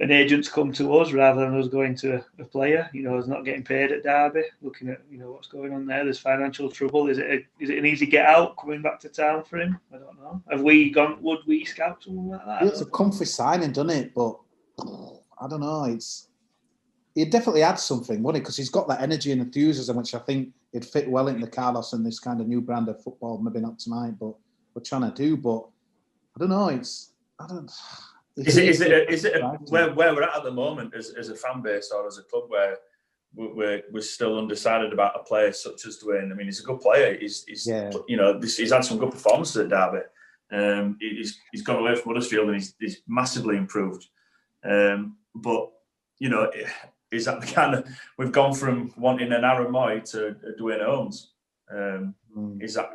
Speaker 3: an agent's come to us rather than us going to a player? He's not getting paid at Derby. Looking at what's going on there, there's financial trouble. Is it an easy get out coming back to town for him? I don't know. Would we scout someone like that?
Speaker 4: It's a comfy signing, doesn't it? But I don't know. He'd definitely add something, wouldn't it? Because he's got that energy and enthusiasm, which I think it'd fit well into Carlos and this kind of new brand of football. Maybe not tonight, but we're trying to do. But I don't know. Is it
Speaker 5: where we're at the moment as a fan base or as a club where we're still undecided about a player such as Dwayne? I mean, he's a good player. He's had some good performances at Derby. He's gone away from Huddersfield and he's massively improved. But is that the kind of, we've gone from wanting an Aaron Moy to Dwayne Holmes? Is that,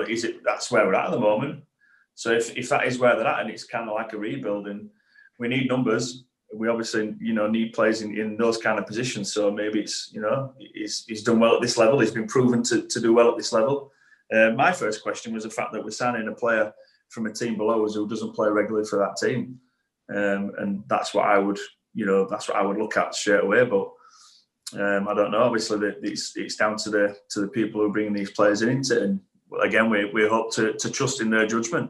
Speaker 5: is it, that's where we're at the moment? So if that is where they're at and it's kind of like a rebuild and we need numbers, we obviously, need players in those kind of positions. So maybe it's, he's done well at this level. He's been proven to do well at this level. My first question was the fact that we're signing a player from a team below us who doesn't play regularly for that team. And that's what I would, look at straight away. But I don't know. Obviously, it's down to the people who are bringing these players into it. And again, we hope to trust in their judgment.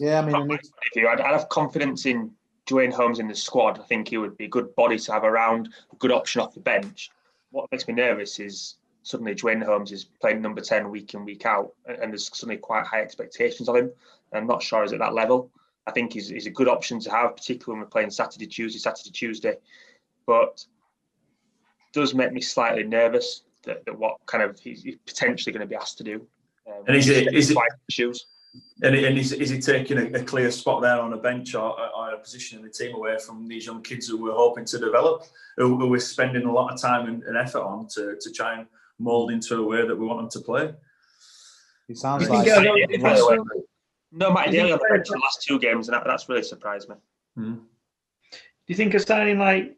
Speaker 4: Yeah, I mean,
Speaker 6: I'd have confidence in Dwayne Holmes in the squad. I think he would be a good body to have around, a good option off the bench. What makes me nervous is suddenly Dwayne Holmes is playing number 10 week in, week out, and there's suddenly quite high expectations of him. I'm not sure he's at that level. I think he's a good option to have, particularly when we're playing Saturday, Tuesday. But it does make me slightly nervous that what kind of he's potentially going to be asked to do.
Speaker 5: And is he taking a clear spot there on a bench or a position in the team away from these young kids who we're hoping to develop, who we're spending a lot of time and effort on to try and mould into a way that we want them to play?
Speaker 4: It sounds like...
Speaker 6: No, Matt Daly on the bench the last 2 games, and that's really surprised me.
Speaker 3: Do you think a signing like,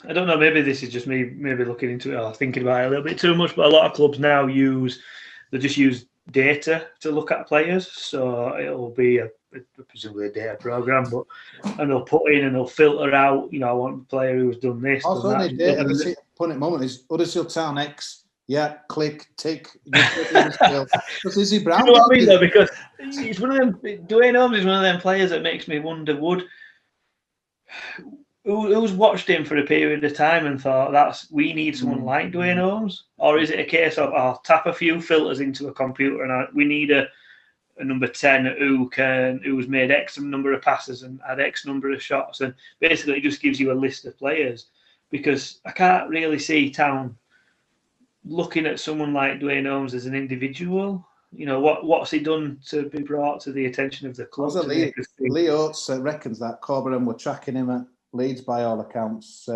Speaker 3: I don't know, maybe this is just me maybe looking into it or thinking about it a little bit too much, but a lot of clubs now just use data to look at players. So it'll be presumably a data program, and they'll put in and they'll filter out, I want a player who's done this.
Speaker 4: Also, only data, the point at the moment is Huddersfield Town X. Yeah, click, tick. Because Izzy Brown.
Speaker 3: You know what I mean, though? Because it's one of them. Dwayne Holmes is one of them players that makes me wonder: who's watched him for a period of time and thought we need someone like Dwayne Holmes, or is it a case of I'll tap a few filters into a computer and we need a number 10 who's made X number of passes and had X number of shots, and basically it just gives you a list of players. Because I can't really see Town looking at someone like Dwayne Holmes as an individual. What's he done to be brought to the attention of the club?
Speaker 4: Lee Oates reckons that Corberan were tracking him at Leeds by all accounts.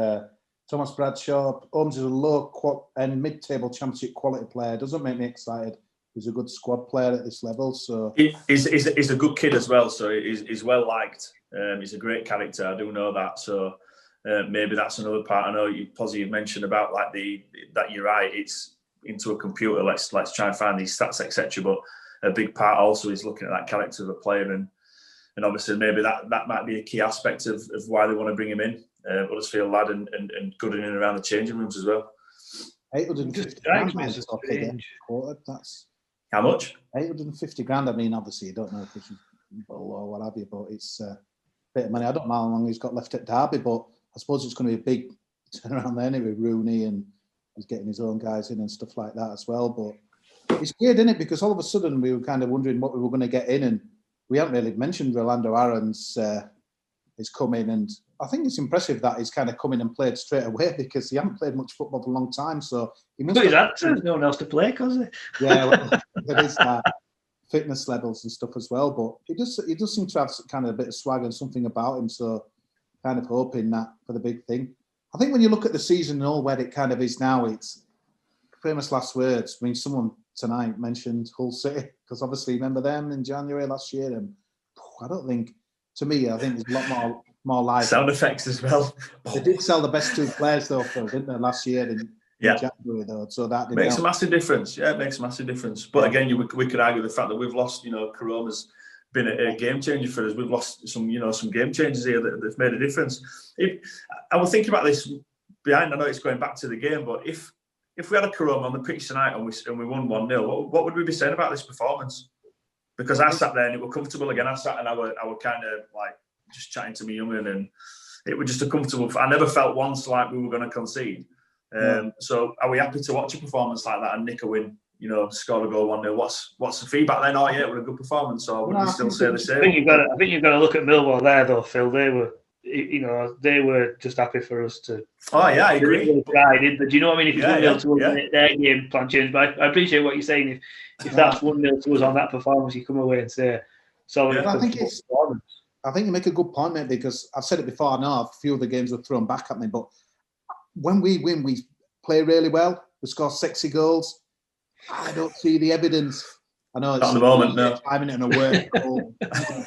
Speaker 4: Thomas Bradshaw, Holmes is a low and mid-table championship quality player. Doesn't make me excited. He's a good squad player at this level. So
Speaker 5: he's a good kid as well. So he's well liked. He's a great character. I do know that. So maybe that's another part. I know Pozzy, you mentioned about that you're right. It's into a computer. Let's try and find these stats, etc. But a big part also is looking at that character of a player, and obviously maybe that might be a key aspect of why they want to bring him in. Huddersfield lad and good in and around the changing rooms as well.
Speaker 4: 850 grand. That's
Speaker 5: how much?
Speaker 4: 850 grand. I mean, obviously, you don't know if it's or what have you, but it's a bit of money. I don't know how long he's got left at Derby, but I suppose it's going to be a big turnaround there anyway. Rooney, and he's getting his own guys in and stuff like that as well. But it's weird, isn't it? Because all of a sudden we were kind of wondering what we were going to get in, and we haven't really mentioned Rolando Aarons is coming, and I think it's impressive that he's kind of come in and played straight away because he hasn't played much football for a long time. So he must.
Speaker 3: But he's had no one else to play, cause he?
Speaker 4: Yeah, well, there is that. fitness levels and stuff as well. But he does seem to have kind of a bit of swag and something about him. So kind of hoping that for the big thing. I think when you look at the season and all where it kind of is now, it's famous last words. I mean, someone tonight mentioned Hull City, because obviously remember them in January last year, and I don't think, to me, I think there's a lot more life.
Speaker 5: Sound effects as well.
Speaker 4: They did sell the best 2 players though, Phil, didn't they, last year in January though? So that
Speaker 5: makes a massive difference. Yeah, it makes a massive difference. But again, we could argue the fact that we've lost, Karoma's been a game changer for us. We've lost some game changers here that's made a difference. I was thinking about this behind. I know it's going back to the game, but if we had a Karoma on the pitch tonight and we won 1-0, what would we be saying about this performance? Because I sat there and it was comfortable again. I sat and I were kind of like just chatting to me young'un, and it was just a comfortable. I never felt once like we were going to concede. So are we happy to watch a performance like that and nick a win? Score a goal 1-0. What's the feedback then? Oh yeah, it was a good performance. Or would we still say the same?
Speaker 3: I think you've got to look at Millwall there though, Phil. They were just happy for us to.
Speaker 5: Oh yeah, I agree.
Speaker 3: But do you know what I mean? If it's 1-0 to us, their game plan changed. But I appreciate what you're saying. If that's 1-0 to us on that performance, you come away and say, solid.
Speaker 4: I think you make a good point, mate, because I've said it before. I know a few of the games were thrown back at me, but when we win, we play really well. We score sexy goals. I don't see the evidence. I know it's
Speaker 5: not at the moment, no.
Speaker 4: Timing it on a work goal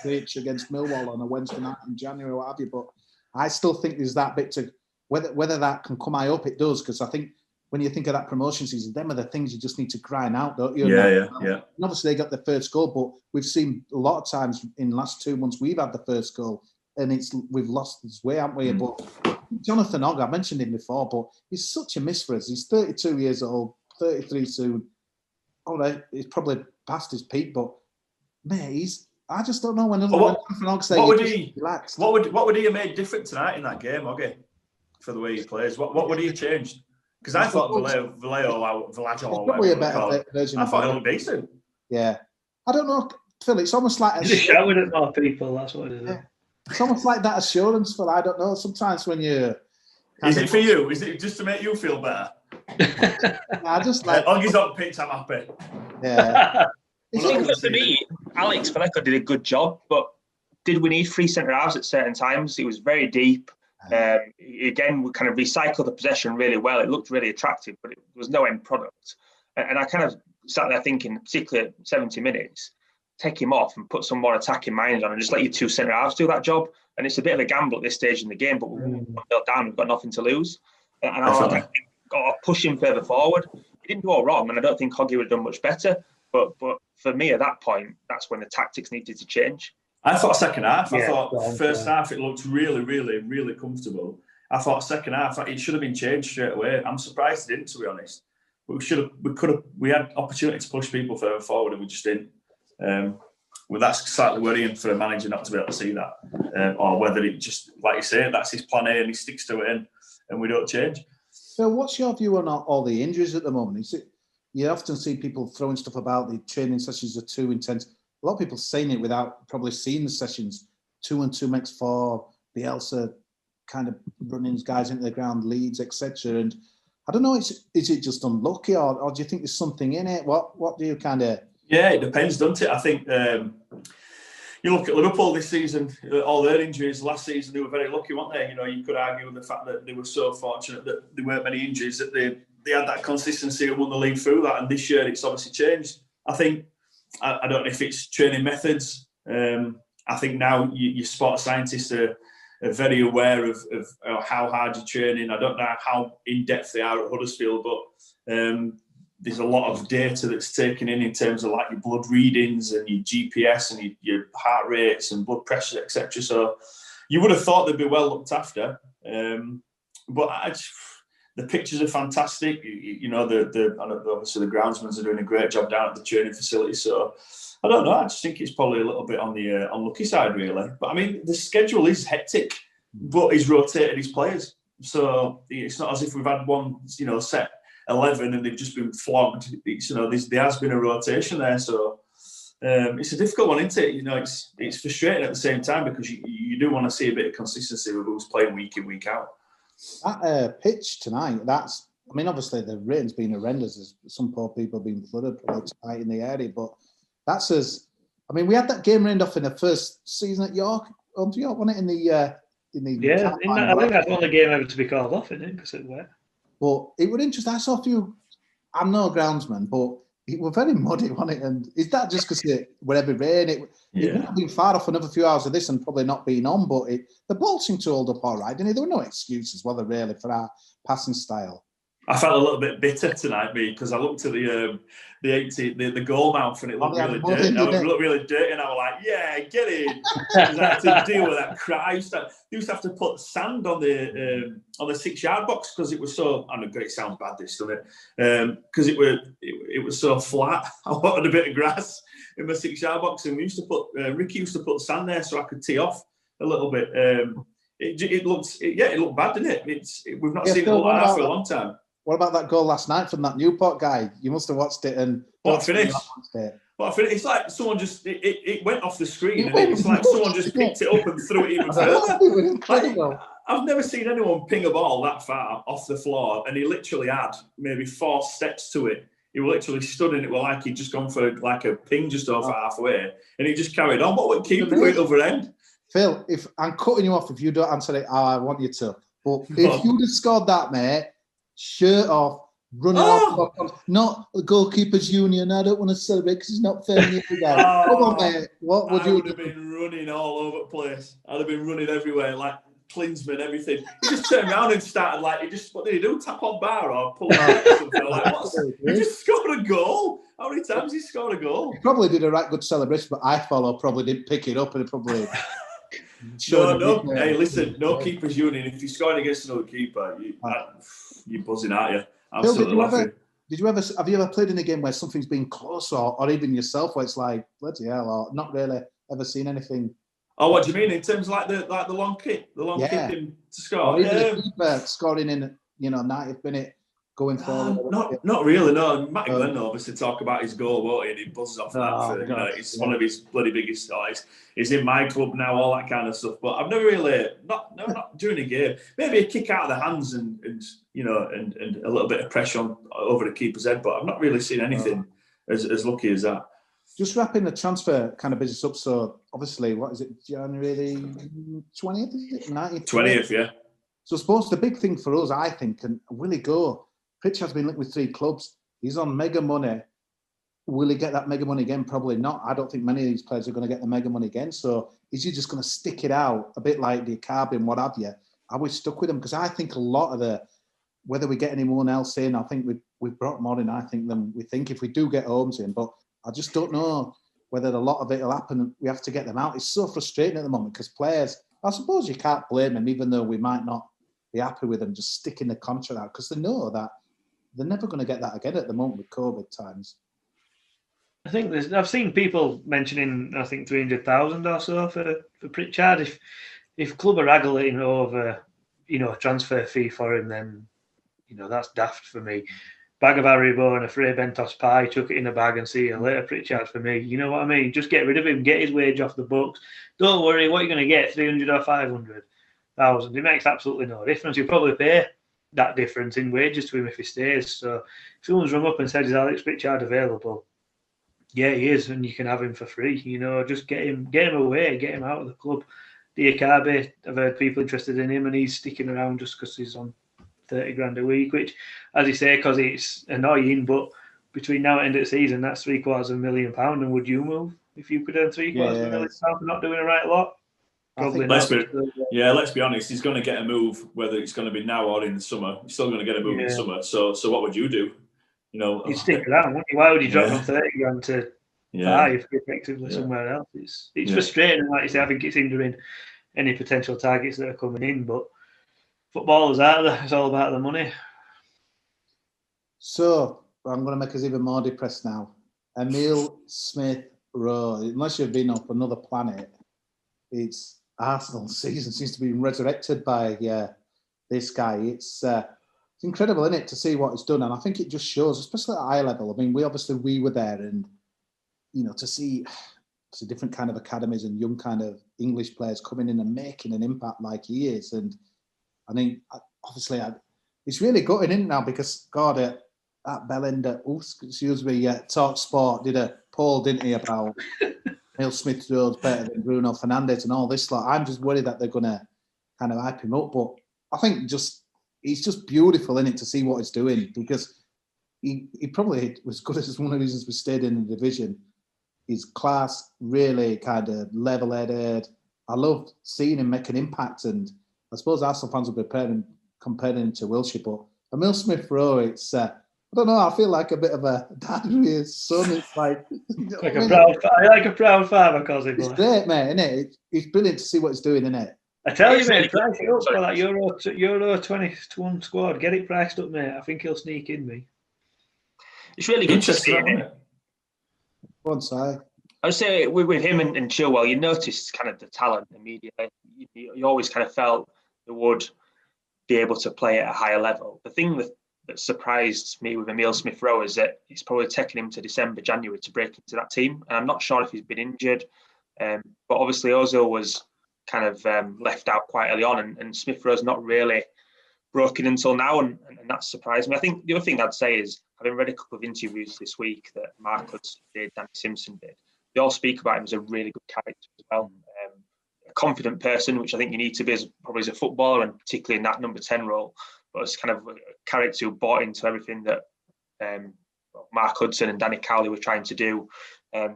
Speaker 4: pitch against Millwall on a Wednesday night in January, what have you. But I still think there's that bit to whether that can come high up. It does, because I think when you think of that promotion season, them are the things you just need to grind out, don't you?
Speaker 5: Yeah.
Speaker 4: And obviously, they got the first goal, but we've seen a lot of times in the last 2 months we've had the first goal, and we've lost his way, haven't we? But Jonathan Ogg, I mentioned him before, but he's such a miss for us. He's 32 years old, 33 soon. All right, he's probably past his peak, but mate, I just don't know when Jonathan Ogg says relaxed.
Speaker 5: What would he have made different tonight in that game, Oggy, for the way he plays? What would he have changed? Because I thought Vallejo,
Speaker 4: probably a better version.
Speaker 5: I thought he looked decent.
Speaker 4: Yeah, I don't know, Phil. It's almost like
Speaker 3: he's shouting at more people. That's what it is.
Speaker 4: Yeah. It's almost like that assurance, Phil. I don't know. Sometimes when you
Speaker 5: is it for you? Is it just to make you feel better?
Speaker 4: I just like
Speaker 5: Oggy's on pitch. I'm happy.
Speaker 4: Yeah.
Speaker 6: I think for me, Alex Vallejo did a good job, but did we need 3 centre halves at certain times? It was very deep. Again, we kind of recycled the possession really well. It looked really attractive, but it was no end product. And I kind of sat there thinking, particularly at 70 minutes, take him off and put some more attacking minds on and just let your 2 centre halves do that job. And it's a bit of a gamble at this stage in the game, but we're down, we've got nothing to lose. And I got to push him further forward. He didn't do all wrong, and I don't think Hoggy would have done much better. But for me, at that point, that's when the tactics needed to change.
Speaker 5: I thought second half. I thought first half it looked really, really, really comfortable. I thought second half it should have been changed straight away. I'm surprised it didn't, to be honest. But we had opportunity to push people further forward, and we just didn't. Well, that's slightly worrying for a manager not to be able to see that, or whether it just, like you say, that's his plan A and he sticks to it, and we don't change.
Speaker 4: So, what's your view on all the injuries at the moment? You often see people throwing stuff about the training sessions are too intense. A lot of people saying it without probably seeing the sessions. 2 and 2 makes 4. Bielsa kind of running guys into the ground, leads, etc. And I don't know, is it just unlucky, or do you think there's something in it? What do you kind of?
Speaker 5: Yeah, it depends, doesn't it? I think you look at Liverpool this season, all their injuries. Last season they were very lucky, weren't they? You could argue with the fact that they were so fortunate that there weren't many injuries, that they had that consistency and won the league through that. And this year it's obviously changed. I think, I don't know if it's training methods. I think now your sports scientists are very aware of how hard you're training. I don't know how in-depth they are at Huddersfield, but there's a lot of data that's taken in terms of like your blood readings and your GPS and your heart rates and blood pressure, etc. So you would have thought they'd be well looked after. But the pictures are fantastic. Obviously the groundsmen are doing a great job down at the training facility. So I don't know. I just think it's probably a little bit on the unlucky side, really. But I mean, the schedule is hectic, but he's rotated his players. So it's not as if we've had one, set 11 and they've just been flogged. There has been a rotation there. So it's a difficult one, isn't it? It's frustrating at the same time because you do want to see a bit of consistency with who's playing week in, week out.
Speaker 4: That pitch tonight, obviously the rain's been horrendous. There's some poor people being flooded, probably tight in the area, but that's us. I mean, we had that game rained off in the first season at York, wasn't it? I think
Speaker 3: that's one of the game ever to be called off, isn't it? Because it wet.
Speaker 4: But it would interest. I saw a few. I'm no groundsman, but it was very muddy, wasn't it? And is that just because it were heavy rain? It would have been far off another few hours of this and probably not being on. But the ball seemed to hold up all right, didn't it? There were no excuses, were there, really, for our passing style.
Speaker 5: I felt a little bit bitter tonight, because I looked at the goal mouth and it looked really dirty. It looked really dirty, and I was like, "Yeah, get in." Because I had to deal with that crap. I used to have to put sand on the 6-yard box because it was so. I know it sounds bad, this, doesn't it? Because it was so flat. I wanted a bit of grass in my 6-yard box, and Ricky used to put sand there so I could tee off a little bit. It looked bad, didn't it? We've not seen it like that for a long time.
Speaker 4: What about that goal last night from that Newport guy? You must have watched it. And
Speaker 5: what finish? It's like someone just it went off the screen, and it's like someone just picked it up and threw it even further. I've never seen anyone ping a ball that far off the floor, and he literally had maybe 4 steps to it. He was literally stood in it, like he'd just gone for like a ping just over halfway, and he just carried on. What would keep him at the other end?
Speaker 4: Phil, if I'm cutting you off if you don't answer it, I want you to. But if you'd have scored that, mate. Shirt off, running off. Not the goalkeepers union. I don't want to celebrate because it's not fair. Come on, mate. What would you?
Speaker 5: I would have been running all over the place. I'd have been running everywhere, like Klinsmann, everything. He just turned around and started what did he do? Tap on bar or pull out or something? He just scored a goal. How many times he scored a goal?
Speaker 4: He probably did a right good celebration, but I probably didn't pick it up and it probably.
Speaker 5: No. Hey, listen, no keepers union. If you're scoring against another keeper, you're buzzing, aren't you? Absolutely.
Speaker 4: Phil, have you ever played in a game where something's been close or even yourself where it's like, bloody hell, or not really ever seen anything?
Speaker 5: Oh, what do you mean? In terms of like the long kick? The long kick to score?
Speaker 4: Or even a keeper scoring in 90th minute going forward.
Speaker 5: Not really, no. Matty Glenn obviously talk about his goal, won't he? And he buzzes off it's one of his bloody biggest stories. He's in my club now, all that kind of stuff. But I've never really, not during a game. Maybe a kick out of the hands and a little bit of pressure over the keeper's head. But I've not really seen anything as lucky as that.
Speaker 4: Just wrapping the transfer kind of business up. So obviously, what is it? January the 20th? Is it 19th?
Speaker 5: 20th, yeah.
Speaker 4: So I suppose the big thing for us, I think, and will he go? Pritchard's been linked with 3 clubs. He's on mega money. Will he get that mega money again? Probably not. I don't think many of these players are going to get the mega money again. So is he just going to stick it out a bit like the Akabi and what have you? Are we stuck with him? Because I think a lot of whether we get anyone else in, I think we've brought more in, I think, than we think if we do get Holmes in. But I just don't know whether a lot of it will happen. We have to get them out. It's so frustrating at the moment because players, I suppose you can't blame them, even though we might not be happy with them just sticking the contract out because they know that they're never going to get that again at the moment with COVID times.
Speaker 3: I think I've seen people mentioning, I think 300,000 or so for Pritchard. If club are haggling over, a transfer fee for him, then that's daft for me. Bag of Haribo and a Frey Bentos pie, chuck it in a bag and see you later, Pritchard for me. You know what I mean? Just get rid of him, get his wage off the books. Don't worry, what are you going to get? 300 or 500,000? It makes absolutely no difference. You'll probably pay that difference in wages to him if he stays. So if someone's rung up and said, is Alex Pritchard available? Yeah, he is, and you can have him for free. Just get him away, get him out of the club. Diakabe, I've heard people interested in him, and he's sticking around just because he's on 30 grand a week, which, as you say, because it's annoying, but between now and end of the season, that's £750,000. And would you move if you could earn £750,000 for not doing the right lot? Probably not.
Speaker 5: Let's be honest. He's going to get a move, whether it's going to be now or in the summer. He's still going to get a move in the summer. So what would you do?
Speaker 3: You'd stick around, wouldn't you? Why would you drop from 30 grand to 5 effectively somewhere else? It's frustrating, and like you say, I think it's hindering any potential targets that are coming in. But footballers out there, it's all about the money.
Speaker 4: So I'm going to make us even more depressed now. Emile Smith-Rowe, unless you've been off another planet, it's Arsenal season seems to be resurrected by this guy. It's incredible, isn't it, to see what he's done, and I think it just shows, especially at high level. I mean, we were there, and to see it's a different kind of academies and young kind of English players coming in and making an impact like he is, and I mean, obviously, it's really gutting in now because God, at Bellender, Talk Sport did a Paul, didn't he, about Neil Smith-Rowe's better than Bruno Fernandes and all this lot. I'm just worried that they're going to kind of hype him up. But I think he's just beautiful in it to see what he's doing, because he probably was good as one of the reasons we stayed in the division. His class, really kind of level-headed. I love seeing him make an impact, and I suppose Arsenal fans will be comparing him to Wilshere, but Emile Smith-Rowe, it's I don't know. I feel like a bit of a dad with his son. It's like
Speaker 3: a proud father, Kosi.
Speaker 4: It's great, mate, isn't it? It's brilliant to see what he's doing, isn't it?
Speaker 3: I tell you, mate, price it up for that Euro 21 squad. Get it priced up, mate. I think he'll sneak in, me.
Speaker 6: It's really good to see, isn't it?
Speaker 4: One side.
Speaker 6: I would say with him and Chilwell, you noticed kind of the talent immediately. You always kind of felt they would be able to play at a higher level. The thing that surprised me with Emile Smith-Rowe is that it's probably taken him to December, January to break into that team. And I'm not sure if he's been injured, but obviously Ozil was kind of left out quite early on, and Smith-Rowe's not really broken until now, and that surprised me. I think the other thing I'd say is, having read a couple of interviews this week that Mark Hudson did, Danny Simpson did, they all speak about him as a really good character as well. A confident person, which I think you need to be probably as a footballer, and particularly in that number 10 role, but as kind of a character who bought into everything that Mark Hudson and Danny Cowley were trying to do.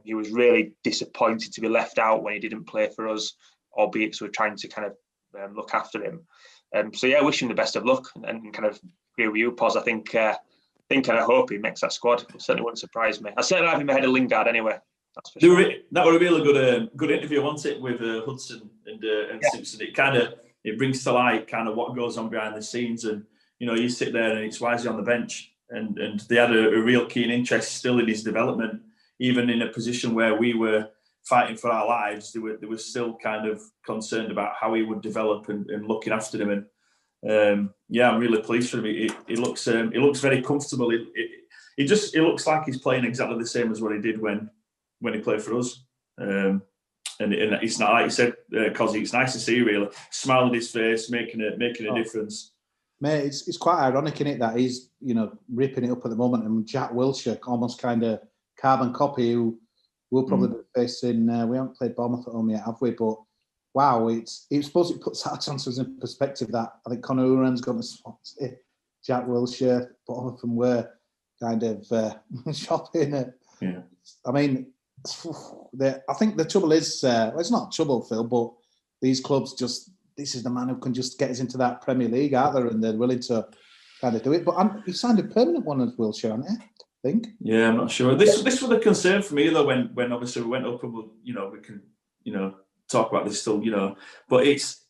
Speaker 6: He was really disappointed to be left out when he didn't play for us, albeit we're trying to kind of look after him. So yeah, I wish him the best of luck, and kind of agree with you, Poz. I think and I hope he makes that squad. It certainly wouldn't surprise me. I certainly have him ahead of Lingard anyway. That's for sure.
Speaker 5: That was a really good interview, wasn't it, with Hudson and Simpson? It brings to light kind of what goes on behind the scenes, and you sit there and it's why is he on the bench, and they had a real keen interest still in his development, even in a position where we were fighting for our lives. They were still kind of concerned about how he would develop and looking after him. And I'm really pleased for him. He looks very comfortable. It looks like he's playing exactly the same as what he did when he played for us. And it's not, like you said, Kosi, it's nice to see really smile on his face, making a difference.
Speaker 4: Mate, it's quite ironic, isn't it, that he's ripping it up at the moment, and Jack Wilshere, almost kind of carbon copy, who we'll probably be facing. We haven't played Bournemouth at home yet, have we? But wow, I suppose it puts our chances in perspective. That I think Conor Uran's going to spot it. Jack Wilshere, both of them were kind of shopping.
Speaker 5: Yeah.
Speaker 4: I mean, I think the trouble is, it's not trouble, Phil, but these clubs this is the man who can just get us into that Premier League, aren't they? And they're willing to kind of do it. But he signed a permanent one as Wilshere, hasn't he? I think. Yeah,
Speaker 5: I'm not sure. This was a concern for me though when obviously we went up, and we can talk about this still, but it's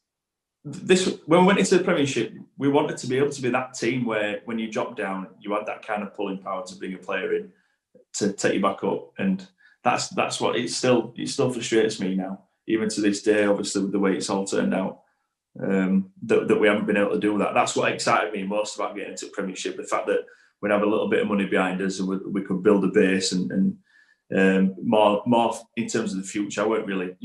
Speaker 5: this when we went into the Premiership, we wanted to be able to be that team where when you drop down, you had that kind of pulling power to bring a player in to take you back up, and that's what it still frustrates me now, even to this day. Obviously, with the way it's all turned out, that we haven't been able to do that. That's what excited me most about getting into the Premiership. The fact that we'd have a little bit of money behind us, and we could build a base and more in terms of the future. I weren't really,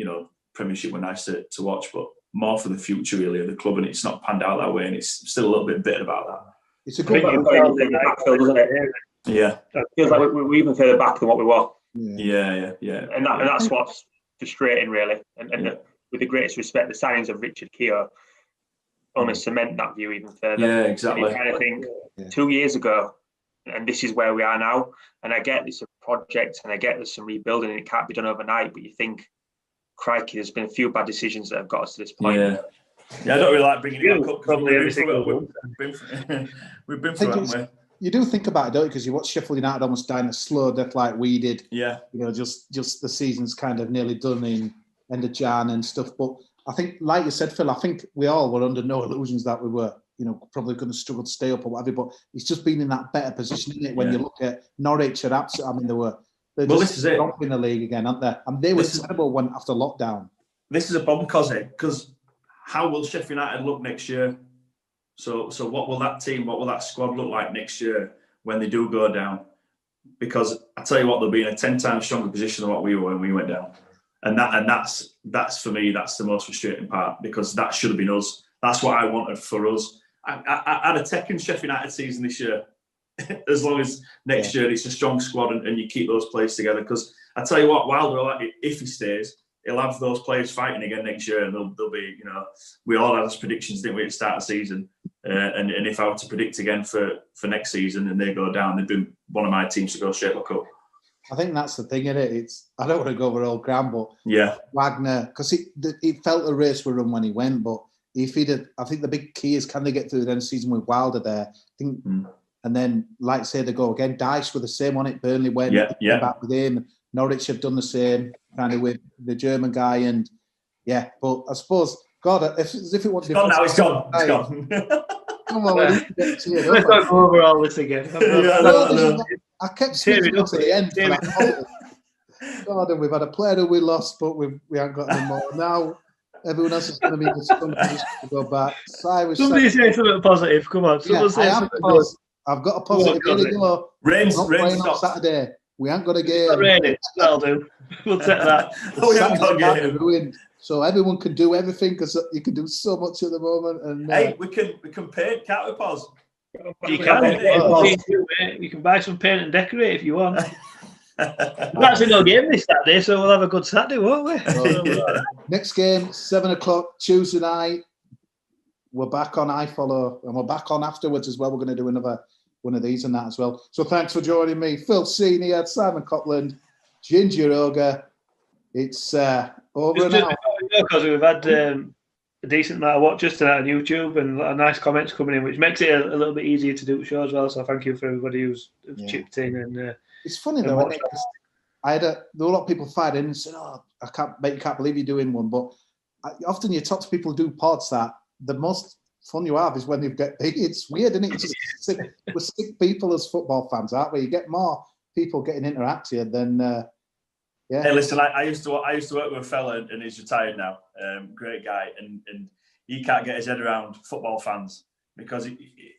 Speaker 5: Premiership were nice to watch, but more for the future really of the club, and it's not panned out that way, and it's still a little bit bitter about that.
Speaker 4: It's a good
Speaker 6: backfield, doesn't it?
Speaker 5: Yeah,
Speaker 6: it feels like we're even further back than what we were.
Speaker 5: Yeah.
Speaker 6: And that's what's frustrating, really. And with the greatest respect, the signings of Richard Keogh only cement that view even further.
Speaker 5: Yeah, exactly.
Speaker 6: And you kind of think 2 years ago, and this is where we are now. And I get it's a project, and I get there's some rebuilding, and it can't be done overnight. But you think, crikey, there's been a few bad decisions that have got us to this point.
Speaker 5: Yeah, I don't really like bringing it back up because we've been through it, haven't we?
Speaker 4: You do think about it, don't you? Because you watch Sheffield United almost dying a slow death like we did.
Speaker 5: Yeah.
Speaker 4: Just the season's kind of nearly done in end of Jan and stuff. But I think, like you said, Phil, I think we all were under no illusions that we were, probably going to struggle to stay up or whatever. But it's just been in that better position, isn't it? When you look at Norwich, they're
Speaker 5: this is it.
Speaker 4: In the league again, aren't they? And they were terrible after lockdown.
Speaker 5: This is a problem, Kosi, because how will Sheffield United look next year? So what will that team, what will that squad look like next year when they do go down? Because I tell you what, they'll be in a 10 times stronger position than what we were when we went down. And that's for me, that's the most frustrating part, because that should have been us. That's what I wanted for us. I had a Tekken Sheffield United season this year. as long as next year it's a strong squad and you keep those players together. Because I tell you what, Wilder, if he stays, he'll have those players fighting again next year, and they'll be, we all had those predictions, didn't we, at the start of the season? And if I were to predict again for next season and they go down, they'd be one of my teams to go straight back up.
Speaker 4: I think that's the thing, isn't it? I don't want to go over old ground, but Wagner, because it felt the race were run when he went, but if he'd have, I think the big key is, can they get through the end of the season with Wilder there? I think, and then, like say, they go again. Dice were the same on it. Burnley went back with him. Norwich have done the same, kind of with the German guy, and but I suppose, God, if it wasn't
Speaker 5: gone now, it's gone. It's gone.
Speaker 4: Come on,
Speaker 3: let's not go over all this again.
Speaker 4: I kept speaking up at the end. God, and we've had a player who we lost, but we haven't got any more. Now everyone else is going to be in some position to go back.
Speaker 3: Somebody say something positive. Come on.
Speaker 4: I've got a positive. Here we go.
Speaker 5: Rain's
Speaker 4: on Saturday. We ain't got a game.
Speaker 3: It's raining. That'll do. We'll take that.
Speaker 5: We haven't got a game.
Speaker 4: So everyone can do everything, because you can do so much at the moment. And
Speaker 5: hey, we can paint, can't we, Poz?
Speaker 3: You can. You can buy some paint and decorate if you want. There's actually no game this Saturday, so we'll have a good Saturday, won't we?
Speaker 4: Next game, 7:00 Tuesday night. We're back on iFollow, and we're back on afterwards as well. We're going to do another one of these and that as well. So thanks for joining me, Phil Senior, Simon Copland, Ginger Ogre. It's over now.
Speaker 3: Because we've had a decent amount of watchers tonight on YouTube and a lot of nice comments coming in, which makes it a little bit easier to do the show as well. So thank you for everybody who's chipped in. And
Speaker 4: it's funny though, isn't it? There were a lot of people fired in and said, "Oh, I can't believe you're doing one." But often you talk to people who do pods that the most fun you have is when you get. It's weird, isn't it? We're sick people as football fans, aren't we? You get more people getting interactive than.
Speaker 5: Hey, listen, I used to work with a fella, and he's retired now. Great guy, and he can't get his head around football fans, because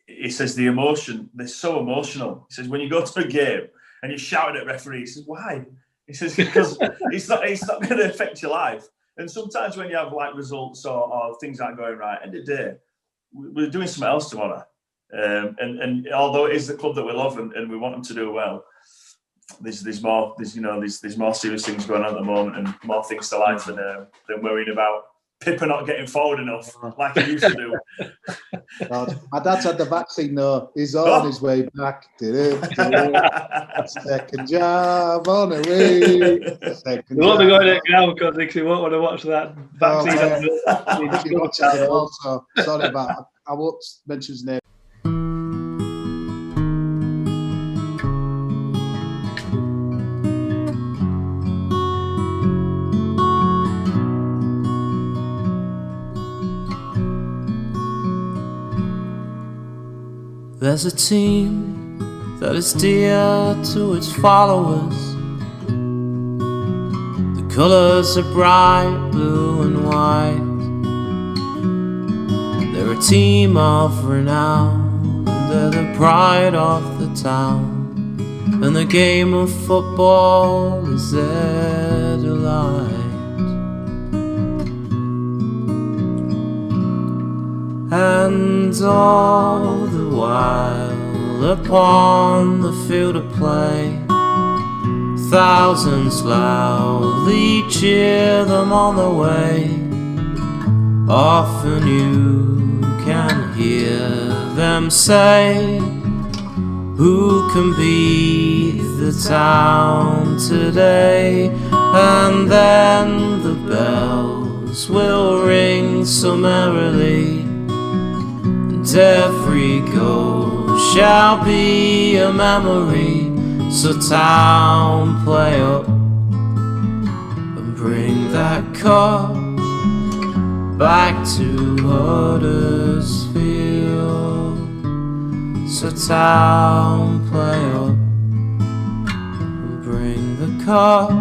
Speaker 5: he says the emotion, they're so emotional. He says when you go to a game and you're shouting at referees, he says, why? He says because it's not going to affect your life. And sometimes when you have like results or things aren't going right, end of the day, we're doing something else tomorrow. And although it is the club that we love and we want them to do well, there's more serious things going on at the moment, and more things to life than worrying about Pippa not getting forward enough like he used to do.
Speaker 4: God, my dad's had the vaccine though. He's on his way back. Second job on the way.
Speaker 3: We won't be going to the ground because we won't want to watch that vaccine.
Speaker 4: Also, sorry about that. I won't mention his name.
Speaker 7: There's a team that is dear to its followers. The colours are bright blue and white. They're a team of renown, and they're the pride of the town, and the game of football is their delight. And all the while upon the field of play, thousands loudly cheer them on the way. Often you can hear them say, who can beat the town today? And then the bells will ring so merrily, and every goal shall be a memory. So town, play up and bring that cup back to Huddersfield. So town, play up and bring the cup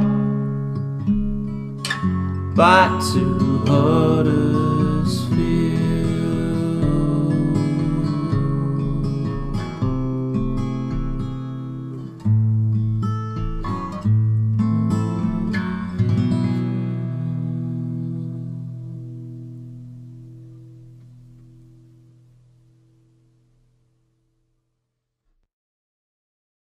Speaker 7: back to Huddersfield.